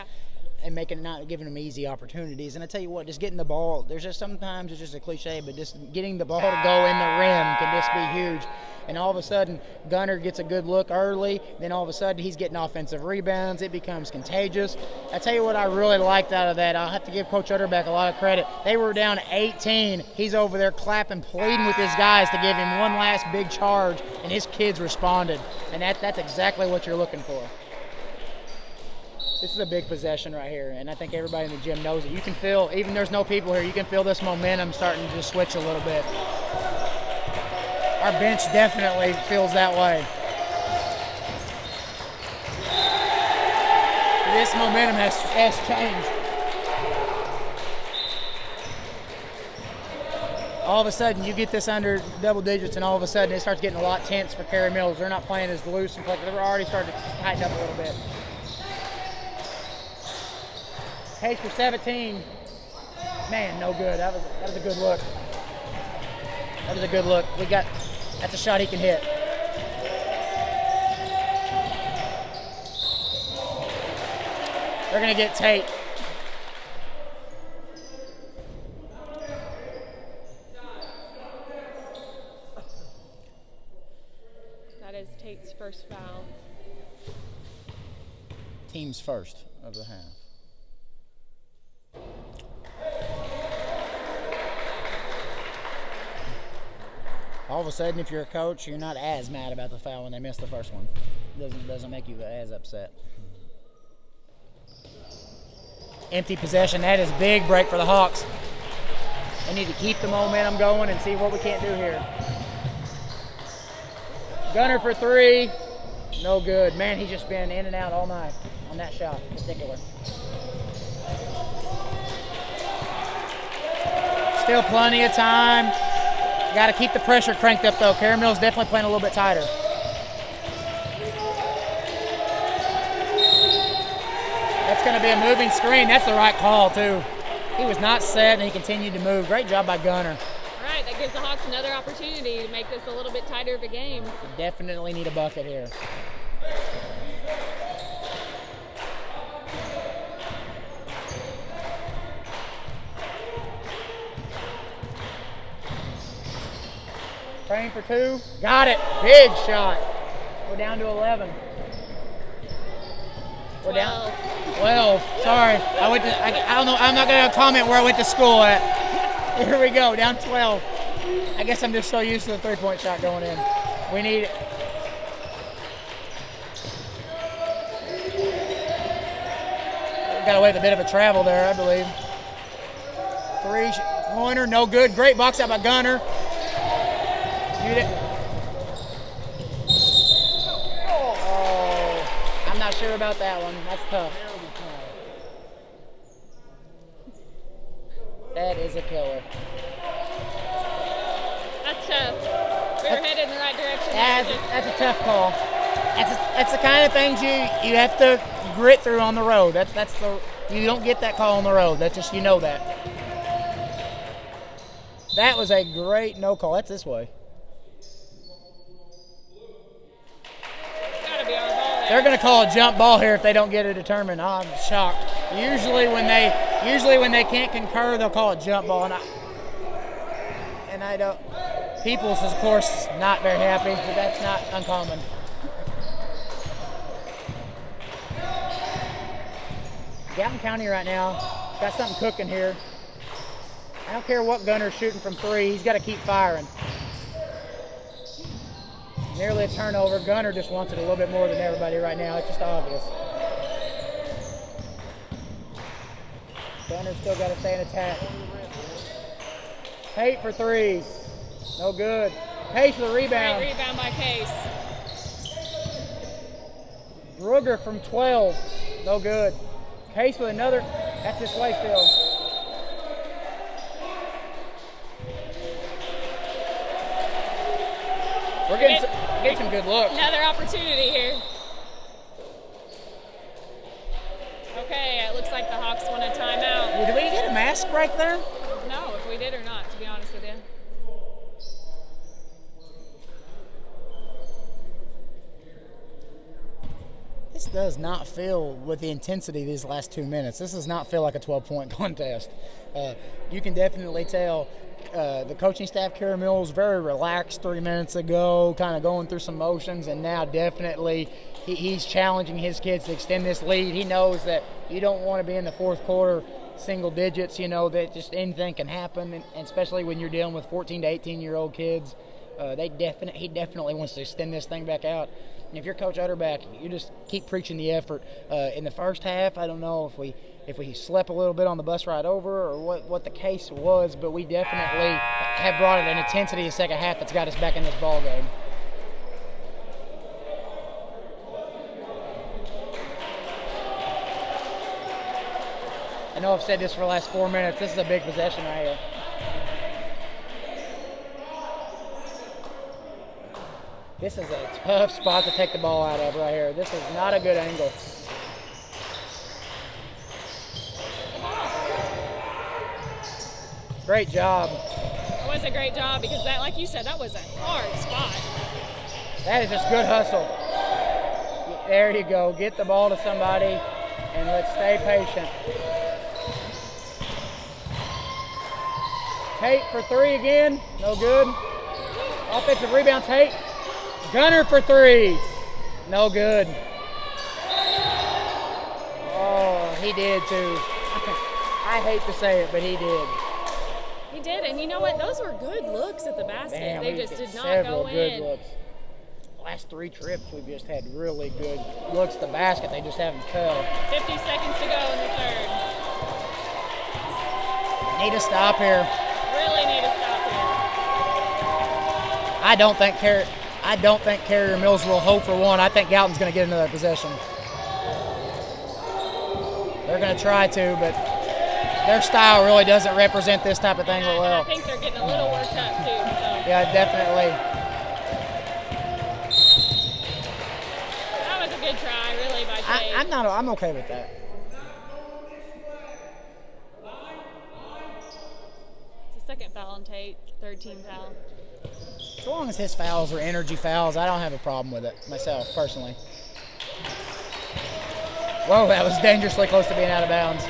And not giving them easy opportunities. And I tell you what, just getting the ball, there's just sometimes it's just a cliche, but just getting the ball to go in the rim can just be huge. And all of a sudden, Gunner gets a good look early, then all of a sudden he's getting offensive rebounds. It becomes contagious. I tell you what I really liked out of that. I'll have to give Coach Utterback a lot of credit. They were down 18. He's over there clapping, pleading with his guys to give him one last big charge, and his kids responded. And that's exactly what you're looking for. This is a big possession right here, and I think everybody in the gym knows it. You can feel, even there's no people here, you can feel this momentum starting to just switch a little bit. Our bench definitely feels that way. This momentum has changed. All of a sudden, you get this under double digits, and all of a sudden, it starts getting a lot tense for Carey Mills. They're not playing as loose and they're already starting to tighten up a little bit. Pace for 17. Man, no good. That was a good look. That was a good look. That's a shot he can hit. They're gonna get Tate. That is Tate's first foul. Team's first of the half. All of a sudden, if you're a coach, you're not as mad about the foul when they miss the first one. Doesn't make you as upset. Empty possession. That is a big break for the Hawks. They need to keep the momentum going and see what we can't do here. Gunner for 3. No good. Man, he's just been in and out all night on that shot in particular. Still plenty of time. Got to keep the pressure cranked up, though. Carey Mills definitely playing a little bit tighter. That's going to be a moving screen. That's the right call, too. He was not set, and he continued to move. Great job by Gunner. All right, that gives the Hawks another opportunity to make this a little bit tighter of a game. Definitely need a bucket here. Praying for 2. Got it. Big shot. We're down to 11. We're 12. down 12. Sorry. I don't know. I'm not going to comment where I went to school at. Here we go. Down 12. I guess I'm just so used to the three-point shot going in. We need it. got away with a bit of a travel there, I believe. Three-pointer, no good. Great box out by Gunner. Oh, I'm not sure about that one. That's tough. That is a killer. That's tough. We were headed in the right direction. That's a tough call. That's the kind of things you have to grit through on the road. You don't get that call on the road. That's just, you know that. That was a great no call. That's this way. Gotta be our ball there. They're going to call a jump ball here if they don't get it determined. I'm shocked. Usually when they can't concur, they'll call a jump ball, and I don't. Peoples, of course, not very happy, but that's not uncommon. Gallatin County right now got something cooking here. I don't care what Gunner's shooting from three, he's got to keep firing. Nearly a turnover. Gunner just wants it a little bit more than everybody right now. It's just obvious. Gunner's still got to stay in attack. Tate for three. No good. Case for the rebound. Great rebound by Case. Brugger from 12. No good. Case with another. That's this way still. We're getting some good looks. Another opportunity here. Okay, it looks like the Hawks want a timeout. Did we get a mask break there? No, if we did or not, to be honest with you. This does not feel, with the intensity these last 2 minutes, this does not feel like a 12-point contest. You can definitely tell the coaching staff, Kerry Mills, very relaxed 3 minutes ago, kind of going through some motions, and now definitely he's challenging his kids to extend this lead. He knows that you don't want to be in the fourth quarter single digits, you know, that just anything can happen, and especially when you're dealing with 14 to 18-year-old kids. He definitely wants to extend this thing back out. And if you're Coach Utterback, you just keep preaching the effort. In the first half, I don't know if we slept a little bit on the bus ride over or what the case was, but we definitely have brought it an intensity in the second half that's got us back in this ball game. I know I've said this for the last 4 minutes. This is a big possession right here. This is a tough spot to take the ball out of right here. This is not a good angle. Great job. It was a great job because that, like you said, that was a hard spot. That is just good hustle. There you go. Get the ball to somebody and let's stay patient. Tate for three again. No good. Offensive rebound, Tate. Gunner for three. No good. Oh, he did too. I hate to say it, but he did. He did, and you know what? Those were good looks at the basket. Damn, they just did not several go good in. looks. Last three trips, we've just had really good looks at the basket. They just haven't fell. 50 seconds to go in the third. Need to stop here. Really need to stop here. I don't think Carrier Mills will hope for one. I think Gallatin's going to get another possession. They're going to try to, but their style really doesn't represent this type of thing well. I think they're getting a little worked up too. So. Yeah, definitely. That was a good try, really, by Tate. I'm okay with that. It's a second foul on Tate, third team foul. As long as his fouls are energy fouls, I don't have a problem with it myself, personally. Whoa, that was dangerously close to being out of bounds.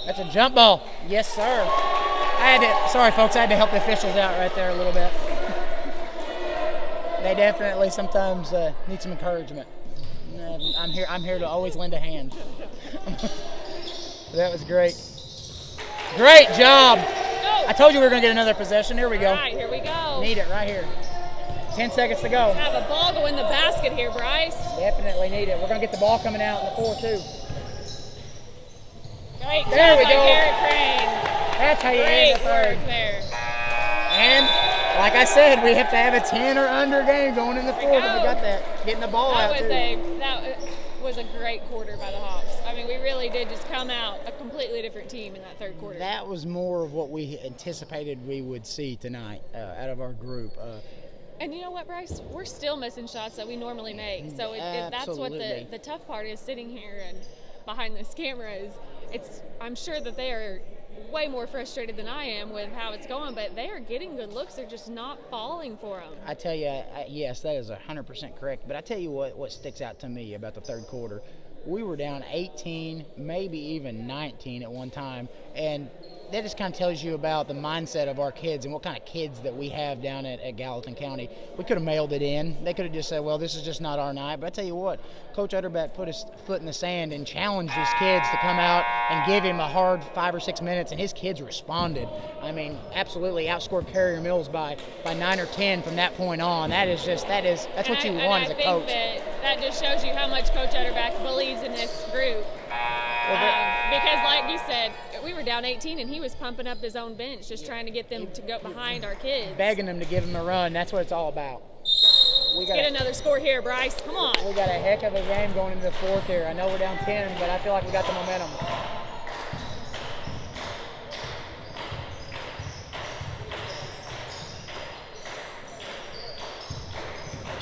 That's a jump ball. Yes, sir. Sorry, folks, I had to help the officials out right there a little bit. They definitely sometimes need some encouragement. I'm here to always lend a hand. That was great. Great job. I told you we were going to get another possession. Here we go. All right, here we go. Need it right here. 10 seconds to go. Have a ball go in the basket here, Bryce. Definitely need it. We're going to get the ball coming out in the 4-2. Great There job we by go. Garrett Crane. That's how you Great end the third. work there. And like I said, we have to have a 10 or under game going in the fourth, and we got that. Getting the ball out, too. That was a great quarter by the Hawks. I mean, we really did just come out a completely different team in that third quarter. That was more of what we anticipated we would see tonight out of our group. And you know what, Bryce? We're still missing shots that we normally make. So that's what the tough part is, sitting here and behind this camera is I'm sure that they are way more frustrated than I am with how it's going, but they are getting good looks. They're just not falling for them. I tell you, yes, that is 100% correct. But I tell you what sticks out to me about the third quarter. We were down 18, maybe even 19 at one time, and that just kind of tells you about the mindset of our kids and what kind of kids that we have down at Gallatin County. We could have mailed it in. They could have just said, well, this is just not our night. But I tell you what, Coach Utterback put his foot in the sand and challenged his kids to come out and give him a hard 5 or 6 minutes, and his kids responded. I mean, absolutely outscored Carrier Mills by 9 or 10 from that point on. That's what you want as a coach. That just shows you how much Coach Utterback believes in this group. Because like you said, we were down 18 and he was pumping up his own bench, just trying to get them to go behind our kids. Begging them to give him a run. That's what it's all about. Let's get another score here, Bryce. Come on. We got a heck of a game going into the fourth here. I know we're down 10, but I feel like we got the momentum.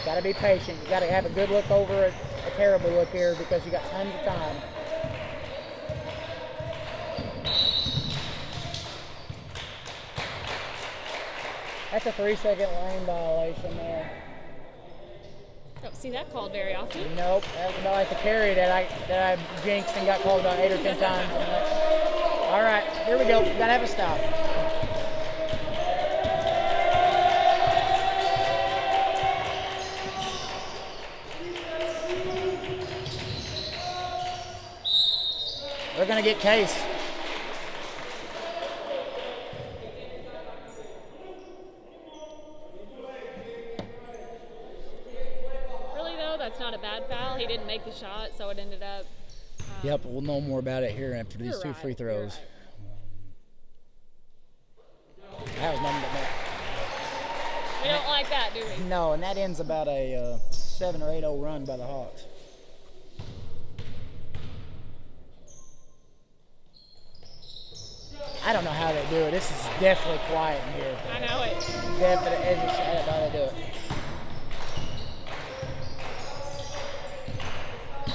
Got to be patient. You got to have a good look over a terrible look here because you got tons of time. That's a 3-second lane violation there. Don't see that called very often. Nope, that was about like the carry that I jinxed and got called about 8 or 10 times. All right, here we go. Gotta have a stop. They're gonna get Case. That's not a bad foul. He didn't make the shot, so it ended up. Yep, we'll know more about it here after these two free throws. That was nothing but that. We don't like that, do we? No, and that ends about a 7 or 8-0 run by the Hawks. I don't know how they do it. This is definitely quiet in here. I know it. Definitely, I don't know how they do it.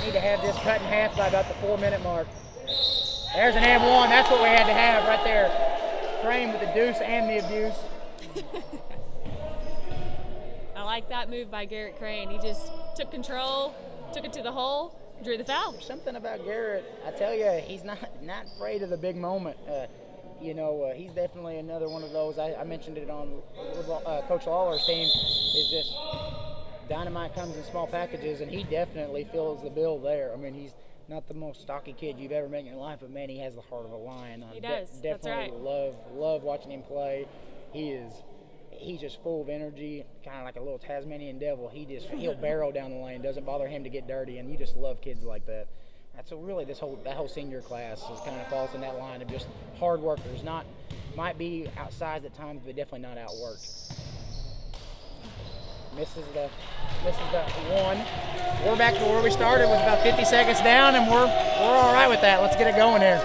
Need to have this cut in half by about the 4-minute mark. There's an and one. That's what we had to have right there. Crane with the deuce and the abuse. I like that move by Garrett Crane. He just took control, took it to the hole, drew the foul. There's something about Garrett. I tell you, he's not afraid of the big moment. He's definitely another one of those. I mentioned it on Coach Lawler's team. Is just dynamite comes in small packages, and he definitely fills the bill there. I mean, he's not the most stocky kid you've ever met in your life, but man, he has the heart of a lion. He does. That's right. Love watching him play. He's just full of energy, kind of like a little Tasmanian devil. He'll barrel down the lane. Doesn't bother him to get dirty, and you just love kids like that. That's really that whole senior class is kind of falls in that line of just hard workers. Might be outsized at times, but definitely not outworked. Misses the one. We're back to where we started with about 50 seconds down, and we're all right with that. Let's get it going here.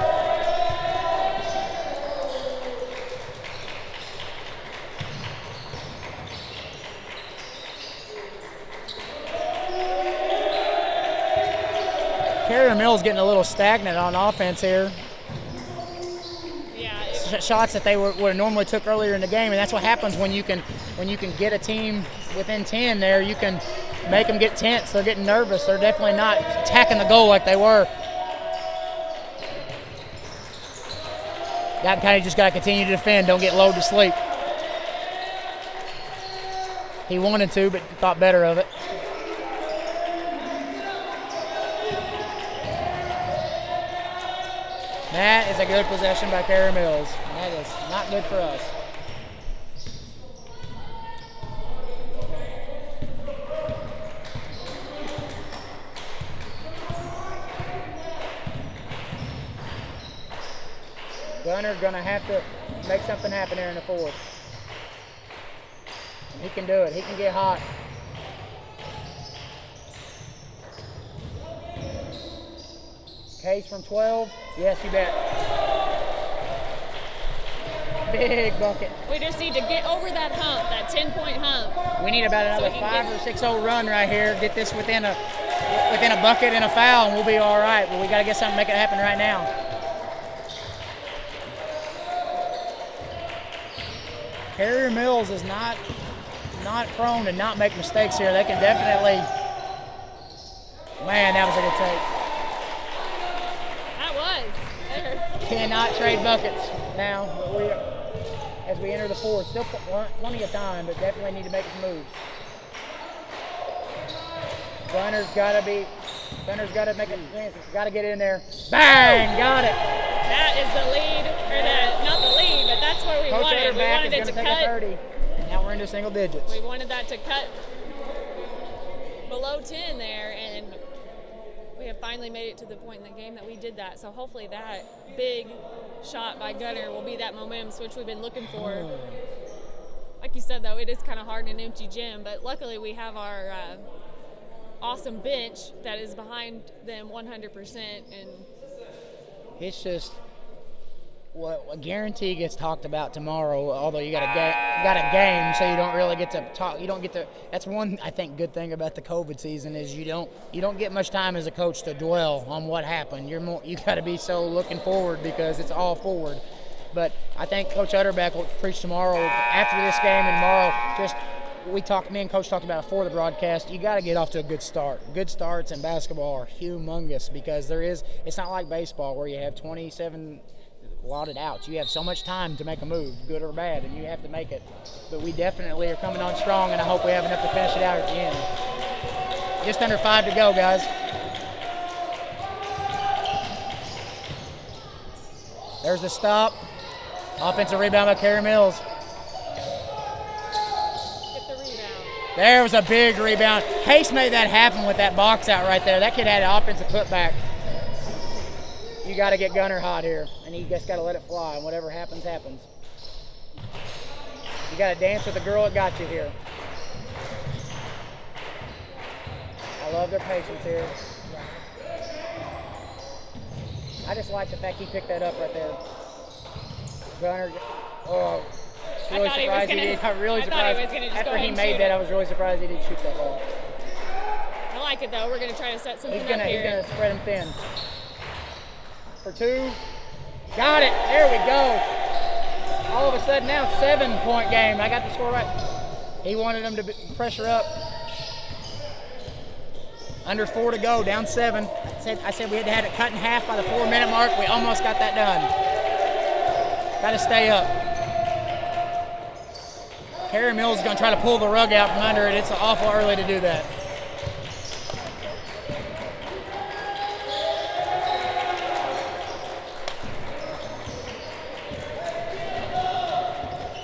Carrier Mills getting a little stagnant on offense here. Shots that they would have normally took earlier in the game, and that's what happens when you can get a team within 10 there. You can make them get tense. They're getting nervous. They're definitely not attacking the goal like they were. That kind of just got to continue to defend. Don't get lulled to sleep. He wanted to, but thought better of it. That is a good possession by Carrier Mills. That is not good for us. Gunner's going to have to make something happen there in the fourth. He can do it. He can get hot. Case from 12. Yes, you bet. Big bucket. We just need to get over that hump, that 10-point hump. We need about another 5 or 6-0 run right here. Get this within a bucket and a foul, and we'll be all right. But we got to get something to make it happen right now. Carrier Mills is not prone to not make mistakes here. They can definitely. Man, that was a good take. That was. Cannot trade buckets now, but as we enter the fourth, still plenty of time, but definitely need to make some moves. Gunner's got to make it. Got to get in there. Bang! Got it. That is the lead, or not the lead, but that's what we wanted. We wanted it to cut. 30, and now we're into single digits. We wanted that to cut below 10 there, and we have finally made it to the point in the game that we did that. So hopefully that big shot by Gunner will be that momentum switch we've been looking for. Like you said, though, it is kind of hard in an empty gym, but luckily we have our awesome bench that is behind them 100%. And it's just what a guarantee gets talked about tomorrow. Although you got a game, so you don't really get to talk. You don't get to. That's one I think good thing about the COVID season is you don't get much time as a coach to dwell on what happened. You got to be so looking forward because it's all forward. But I think Coach Utterback will preach tomorrow after this game and tomorrow. Me and Coach talked about it before the broadcast. You got to get off to a good start. Good starts in basketball are humongous because it's not like baseball where you have 27 allotted outs. You have so much time to make a move, good or bad, and you have to make it. But we definitely are coming on strong, and I hope we have enough to finish it out at the end. Just under 5 to go, guys. There's the stop. Offensive rebound by Carey Mills. There was a big rebound. Case made that happen with that box out right there. That kid had an offensive putback. You got to get Gunner hot here, and you just got to let it fly, and whatever happens, happens. You got to dance with the girl that got you here. I love their patience here. I just like the fact he picked that up right there. Gunner, really surprised he did. I'm really surprised. After he made that, I was really surprised he didn't shoot that ball. I like it though. We're going to try to set something up here. He's going to spread him thin. For 2. Got it. There we go. All of a sudden now 7-point game. I got the score right. He wanted him to pressure up. Under 4 to go, down 7. I said we had to have it cut in half by the 4-minute mark. We almost got that done. Got to stay up. Carey Mills is going to try to pull the rug out from under it. It's awful early to do that.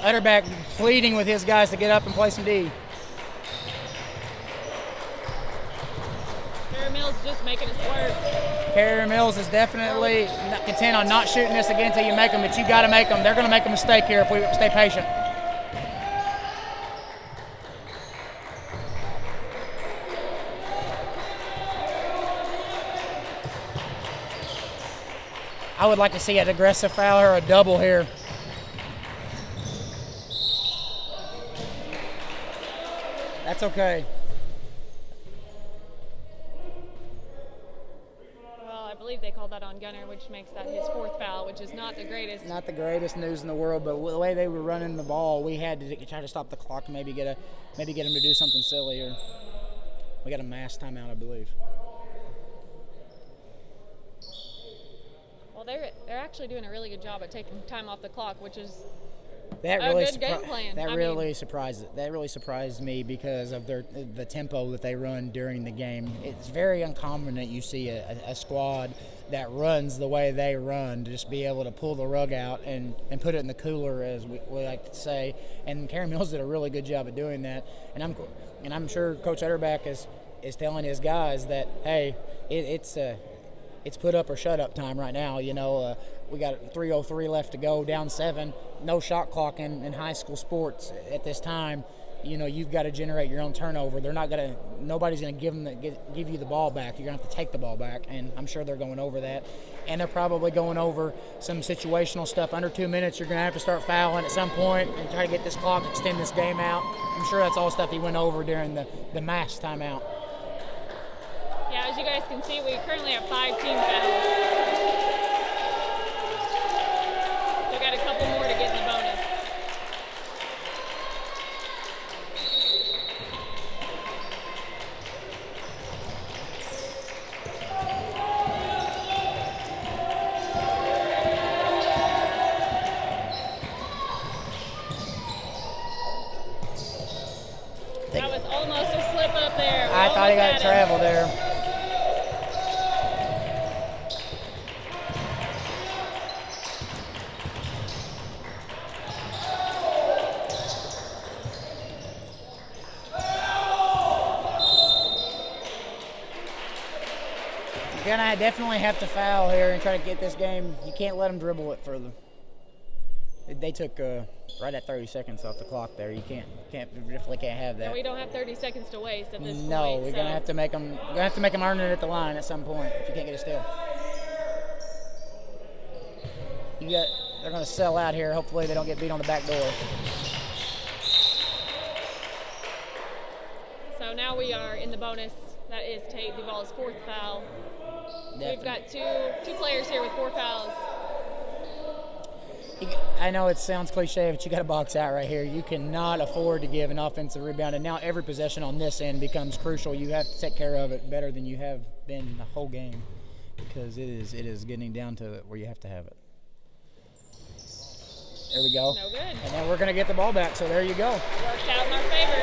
Utterback pleading with his guys to get up and play some D. Carey Mills just making us work. Carey Mills is definitely not content on not shooting this again until you make them, but you got to make them. They're going to make a mistake here if we stay patient. I would like to see an aggressive foul or a double here. That's okay. Well, I believe they called that on Gunner, which makes that his 4th foul, which is not the greatest. Not the greatest news in the world, but the way they were running the ball, we had to try to stop the clock and maybe get them to do something silly here. We got a mass timeout, I believe. Well, they're actually doing a really good job at taking time off the clock, which is That really good game plan. That really surprised me because of the tempo that they run during the game. It's very uncommon that you see a squad that runs the way they run to just be able to pull the rug out and put it in the cooler, as we like to say. And Carey Mills did a really good job of doing that. And I'm sure Coach Utterback is telling his guys that, hey, it's put up or shut up time right now. You know, we got 3:03 left to go, down 7. No shot clock in high school sports at this time. You know, you've got to generate your own turnover. Nobody's gonna give you the ball back. You're gonna have to take the ball back, and I'm sure they're going over that. And they're probably going over some situational stuff. Under 2 minutes, you're gonna have to start fouling at some point and try to get this clock, extend this game out. I'm sure that's all stuff he went over during the mass timeout. Yeah, as you guys can see, we currently have 5 team fouls. We've got a couple more to get in the bonus. That was almost a slip up there. I thought he got travel there. You're going to definitely have to foul here and try to get this game. You can't let them dribble it further. They took right at 30 seconds off the clock there. You definitely can't have that. No, we don't have 30 seconds to waste at this point. No, we're gonna have to make them. We're gonna have to make them earn it at the line at some point if you can't get a steal. They're gonna sell out here. Hopefully they don't get beat on the back door. So now we are in the bonus. That is Tate Duvall's 4th foul. Definitely. We've got two players here with 4 fouls. I know it sounds cliche, but you got to box out right here. You cannot afford to give an offensive rebound, and now every possession on this end becomes crucial. You have to take care of it better than you have been the whole game, because it is getting down to where you have to have it. There we go. No good. And then we're going to get the ball back, so there you go. It worked out in our favor.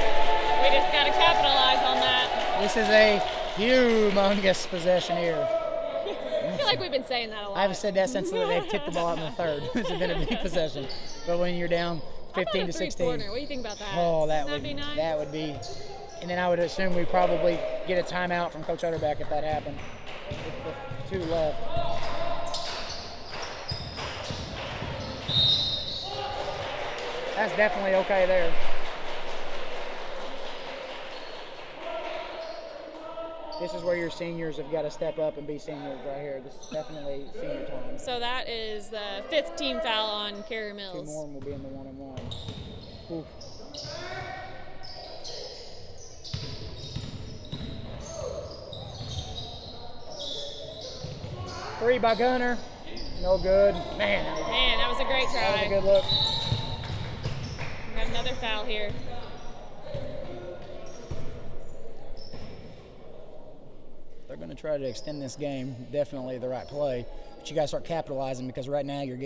We just got to capitalize on that. This is a humongous possession here. I feel like we've been saying that a lot. I've said that since they've tipped the ball out in the third. It's been a big possession. But when you're down 15 to 16. What do you think about that? Oh, that would be nice. That would be. And then I would assume we probably get a timeout from Coach Utterback if that happened. With 2 left. That's definitely okay there. This is where your seniors have got to step up and be seniors right here. This is definitely senior time. So that is the 5th team foul on Carrier 2 Mills. more and we'll be in the 1-on-1. Oof. Three by Gunner. No good. Man, that was a great try. That was a good look. We got another foul here. They're going to try to extend this game. Definitely the right play, but you got to start capitalizing, because right now if you're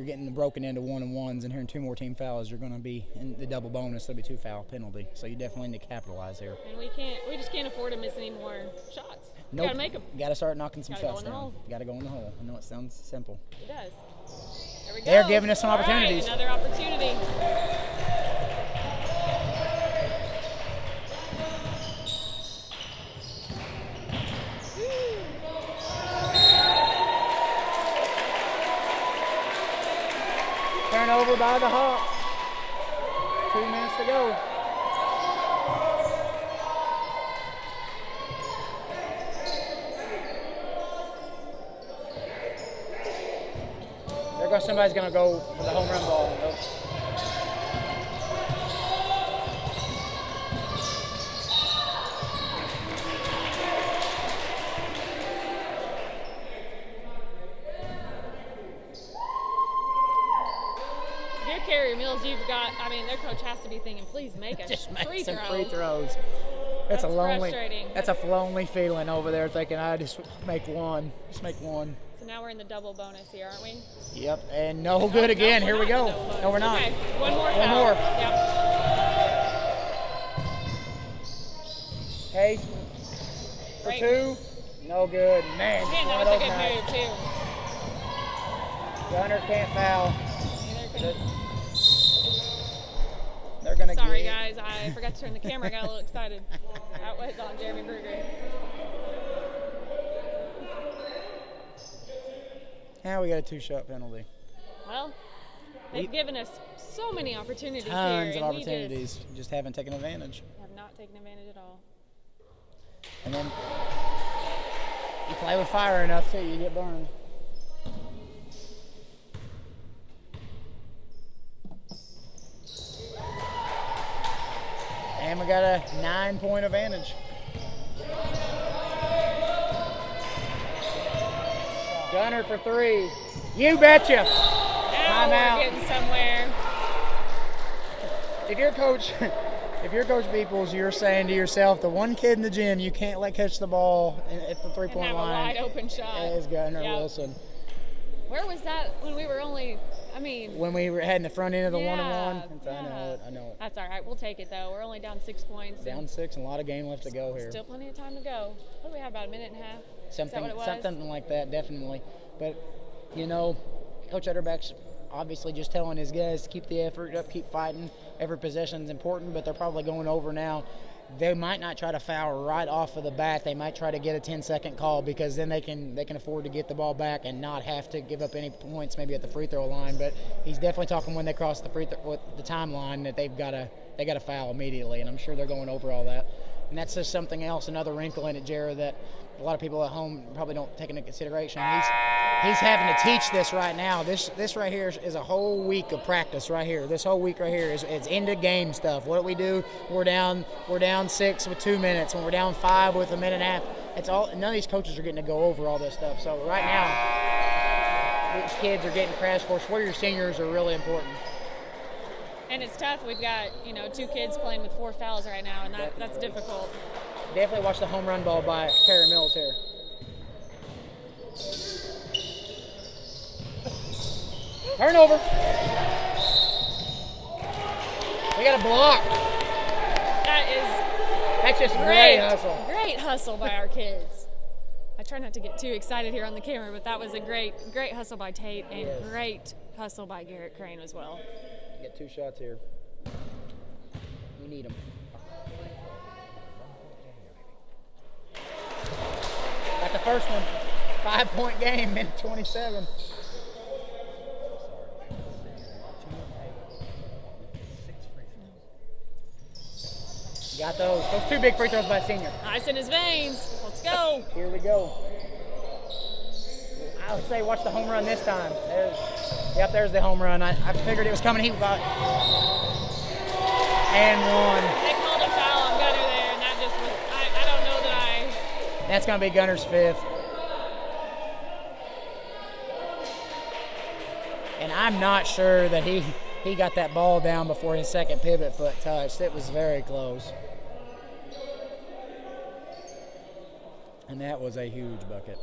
getting broken into 1-on-1s and hearing 2 more team fouls, you're going to be in the double bonus. There'll be 2 foul penalty, so you definitely need to capitalize here. And we just can't afford to miss any more shots. Nope. Got to make them. Got to start knocking some shots down. Got to go in the hole. I know it sounds simple. It does. There we go. They're giving us some opportunities. Right, another opportunity. Turnover by the Hawks. 2 minutes to go. There goes somebody's going to go for the home run ball. Carrier Mills, you've got, their coach has to be thinking, please make us Just make free some throws. free throws. That's a lonely, frustrating. That's a lonely feeling over there, thinking I just make one. Just make one. So now we're in the double bonus here, aren't we? Yep, and no good again. No, here we go. No, we're not. Okay, one more One foul. more. Yep. Hey, for Great. 2. No good. Man, That was a good move, too. Gunner can't foul. Neither can- They're going to Sorry, guys. I forgot to turn the camera. I got a little excited. That was on Jeremy Kruger. Yeah, we got a 2-shot penalty. Well, they've given us so many opportunities Tons here. of opportunities. Just haven't taken advantage. Have not taken advantage at all. And then you play with fire enough too, you get burned. And we got a 9-point advantage. Gunner for 3. You betcha. Now we're getting somewhere. If you're Coach Beeples, you're saying to yourself, the one kid in the gym you can't let catch the ball at the 3-point line. A wide open shot. Is Gunner Wilson. Where was that when we were only? When we were heading the front end of the 1-1. Yeah. I know it. That's all right. We'll take it though. We're only down 6 points. Down 6, and a lot of game left to go here. Still plenty of time to go. What do we have? About a minute and a half. Is that what it was? Something like that, definitely. But Coach Utterback's obviously just telling his guys to keep the effort up, keep fighting. Every possession is important, but they're probably going over now. They might not try to foul right off of the bat. They might try to get a 10-second call, because then they can afford to get the ball back and not have to give up any points maybe at the free throw line. But he's definitely talking when they cross the timeline that they got to foul immediately, and I'm sure they're going over all that. And that's just something else, another wrinkle in it, Jared, that a lot of people at home probably don't take into consideration. He's having to teach this right now. This right here is a whole week of practice right here. This whole week right here is into game stuff. What do we do? We're down 6 with 2 minutes. When we're down 5 with a minute and a half. It's all. None of these coaches are getting to go over all this stuff. So right now, these kids are getting crash course. Where your seniors are really important. And it's tough. We've got 2 kids playing with 4 fouls right now, and that's difficult. Definitely watch the home run ball by Kerry Mills here. Turnover. We got a block. That's just great hustle. Great hustle by our kids. I try not to get too excited here on the camera, but that was a great hustle by Tate, and great hustle by Garrett Crane as well. Get 2 shots here. We need them. Got the first one. 5-point game, minute 27. Got those 2 big free throws by senior. Ice in his veins. Let's go. Here we go. I would say watch the home run this time. There's the home run. I figured it was coming. He got and one. They called a foul on Gunner there, and that just was. I don't know that That's going to be Gunner's 5th. And I'm not sure that he got that ball down before his second pivot foot touched. It was very close. And that was a huge bucket.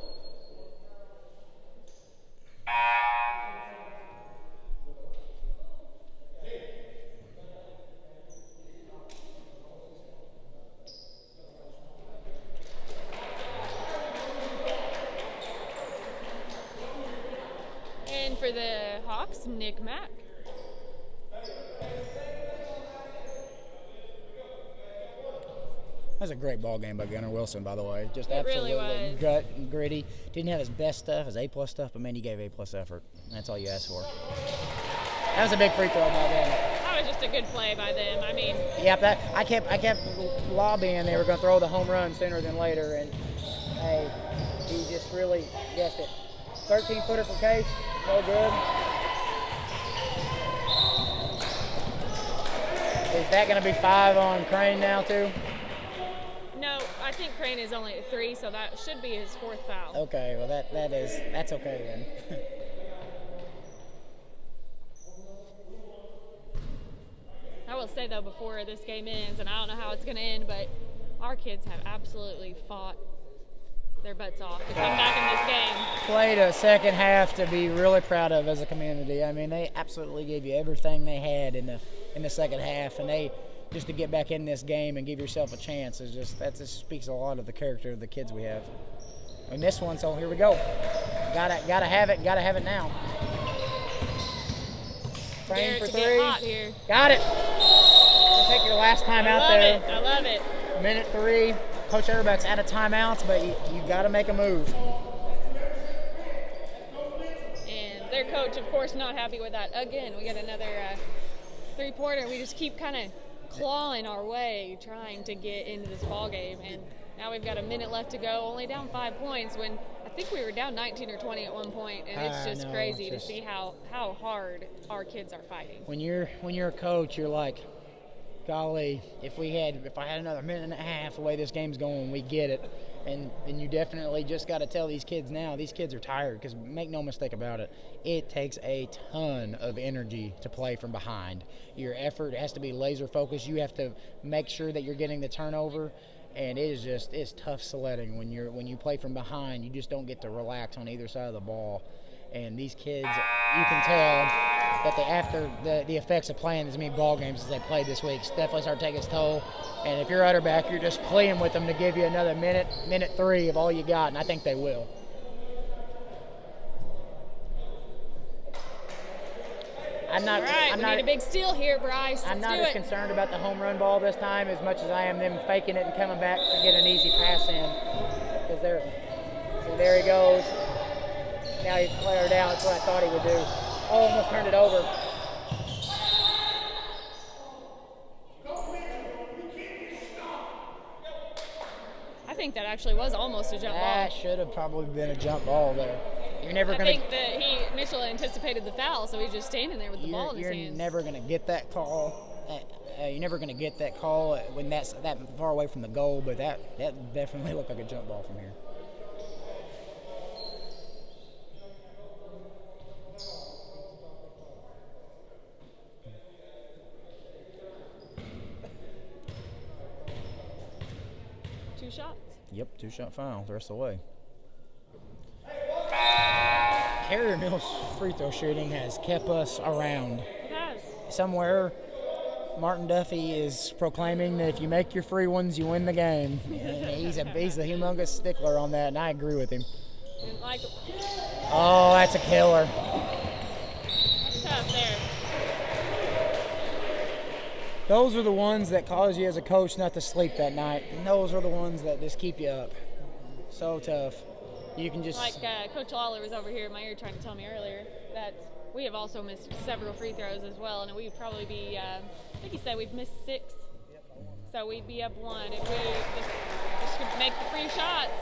And for the Hawks, Nick Mack. That was a great ball game by Gunner Wilson, by the way. Just absolutely really gut and gritty. Didn't have his best stuff, his A+ stuff, but man, he gave A+ effort. That's all you ask for. That was a big free throw by them. That was just a good play by them. I mean. Yep. I kept lobbying they were going to throw the home run sooner than later, and hey, he just really guessed it. 13-footer for Case, no good. Is that going to be 5 on Crane now too? No, I think Crane is only at 3, so that should be his 4th foul. Okay, well that's okay then. I will say though, before this game ends, and I don't know how it's going to end, but our kids have absolutely fought their butts off to come back in this game. Played a second half to be really proud of as a community. I mean, they absolutely gave you everything they had in the second half, and they just to get back in this game and give yourself a chance is that just speaks a lot of the character of the kids we have. In this one, so here we go. Gotta have it now. Frame for 3. Get hot here. Got it. Take your last time out there. I love it. Minute 3. Coach Everback's out of timeouts, but you got to make a move. coach, of course, not happy with that. Again, we get another three-pointer. We just keep kind of clawing our way, trying to get into this ball game. And now we've got a minute left to go, only down 5 points when I think we were down 19 or 20 at one point, and it's just crazy to see how hard our kids are fighting. When you're a coach, you're like, golly, if I had another minute and a half the way this game's going, we get it. And you definitely just got to tell these kids now, these kids are tired, because make no mistake about it, it takes a ton of energy to play from behind. Your effort has to be laser focused. You have to make sure that you're getting the turnover, and it's tough sledding when you play from behind. You just don't get to relax on either side of the ball. And these kids, you can tell that after the effects of playing as many ball games as they played this week, definitely start taking its toll. And if you're utter back, you're just pleading with them to give you another minute 3 of all you got, and I think they will. We need a big steal here, Bryce. I'm not as concerned about the home run ball this time as much as I am them faking it and coming back to get an easy pass in. Because there he goes. Now he's flared out. That's what I thought he would do. Oh, almost turned it over. I think that actually was almost a jump ball. That should have probably been a jump ball there. You're never going to. I think that he initially anticipated the foul, so he's just standing there with the ball in his hands. You're never going to get that call. You're never going to get that call when that's that far away from the goal, but that definitely looked like a jump ball from here. Shots. Yep, 2-shot foul the rest of the way. Carrier Mills' free throw shooting has kept us around. It has. Somewhere, Martin Duffy is proclaiming that if you make your free ones, you win the game. And he's a humongous stickler on that, and I agree with him. Oh, that's a killer. That's tough there. Those are the ones that cause you as a coach not to sleep that night. And those are the ones that just keep you up. So tough. You can just... Coach Lawler was over here in my ear trying to tell me earlier that we have also missed several free throws as well, and we'd probably be, I think he said we've missed 6. So we'd be up 1 if we just could make the free shots.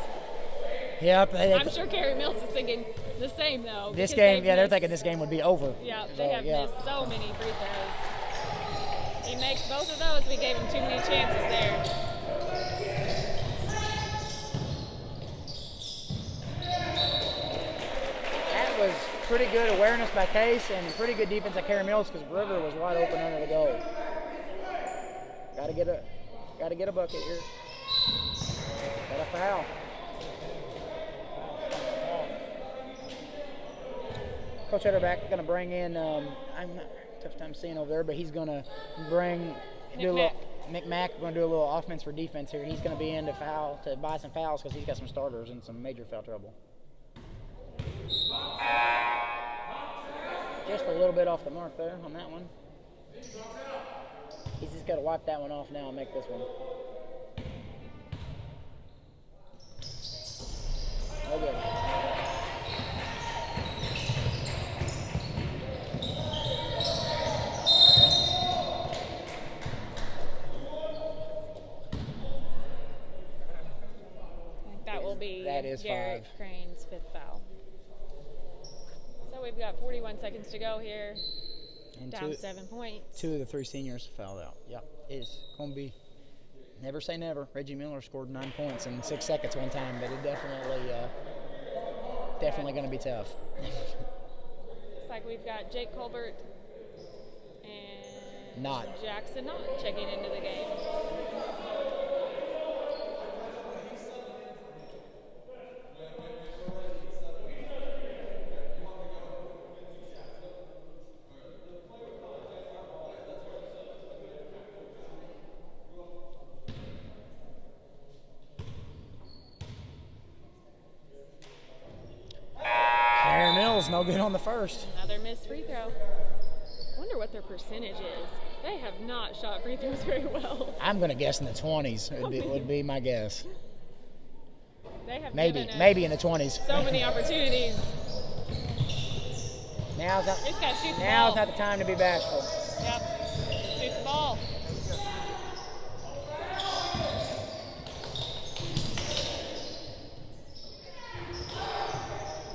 Yep. I'm sure Carey Mills is thinking the same, though. This game, they're thinking this game would be over. Yeah, they have missed so many free throws. He makes both of those. We gave him too many chances there. That was pretty good awareness by Case and pretty good defense by Carey Mills because River was wide open under the goal. Got to get a bucket here. Got a foul. Coach Etterback going to bring in. Tough time seeing over there, but he's going to McMack going to do a little offense for defense here. He's going to be in to buy some fouls because he's got some starters and some major foul trouble. Just a little bit off the mark there on that one. He's just got to wipe that one off now and make this one. Oh, good. That is Garrett 5. Crane's 5th foul. So we've got 41 seconds to go here. And down 7 points. 2 of the 3 seniors fouled out. Yep, it's going to be never say never. Reggie Miller scored 9 points in 6 seconds one time, but it definitely going to be tough. Looks like we've got Jake Colbert and Jackson Knott checking into the game. No good on the first. Another missed free throw. Wonder what their percentage is. They have not shot free throws very well. I'm going to guess in the 20s. Would be my guess. They have maybe in the 20s. So many opportunities. Now's not, Just gotta shoot the now's ball. not the time to be bashful. Yep. Shoot the ball.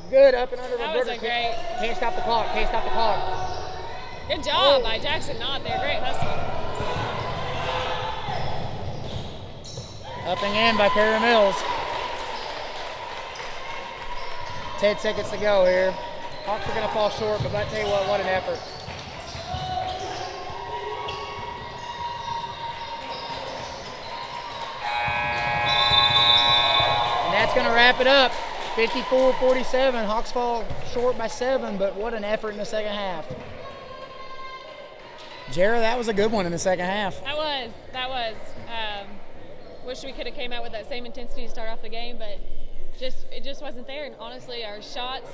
Good up and under. That was a great. Can't stop the clock. Can't stop the clock. Good job by Jackson Knott there. Great hustle. Up and in by Carrier Mills. 10 seconds to go here. Hawks are going to fall short, but I tell you what an effort. And that's going to wrap it up. 54-47. Hawks fall short by 7, but what an effort in the second half. Jara, that was a good one in the second half. That was. Wish we could have came out with that same intensity to start off the game, but it just wasn't there. And honestly, our shots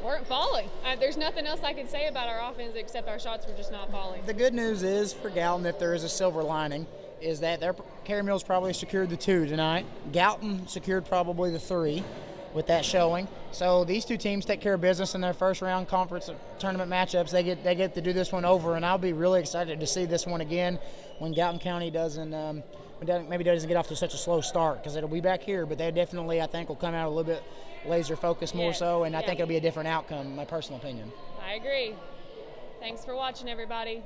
weren't falling. There's nothing else I can say about our offense except our shots were just not falling. The good news is for Galton, if there is a silver lining, is that Carrier Mills probably secured the 2 tonight. Galton secured probably the 3 with that showing. So these two teams take care of business in their first round conference tournament matchups. They get to do this one over, and I'll be really excited to see this one again when Galton County doesn't get off to such a slow start, because it'll be back here, but they definitely, I think, will come out a little bit laser focused more so, and I think it'll be a different outcome, in my personal opinion. I agree. Thanks for watching, everybody.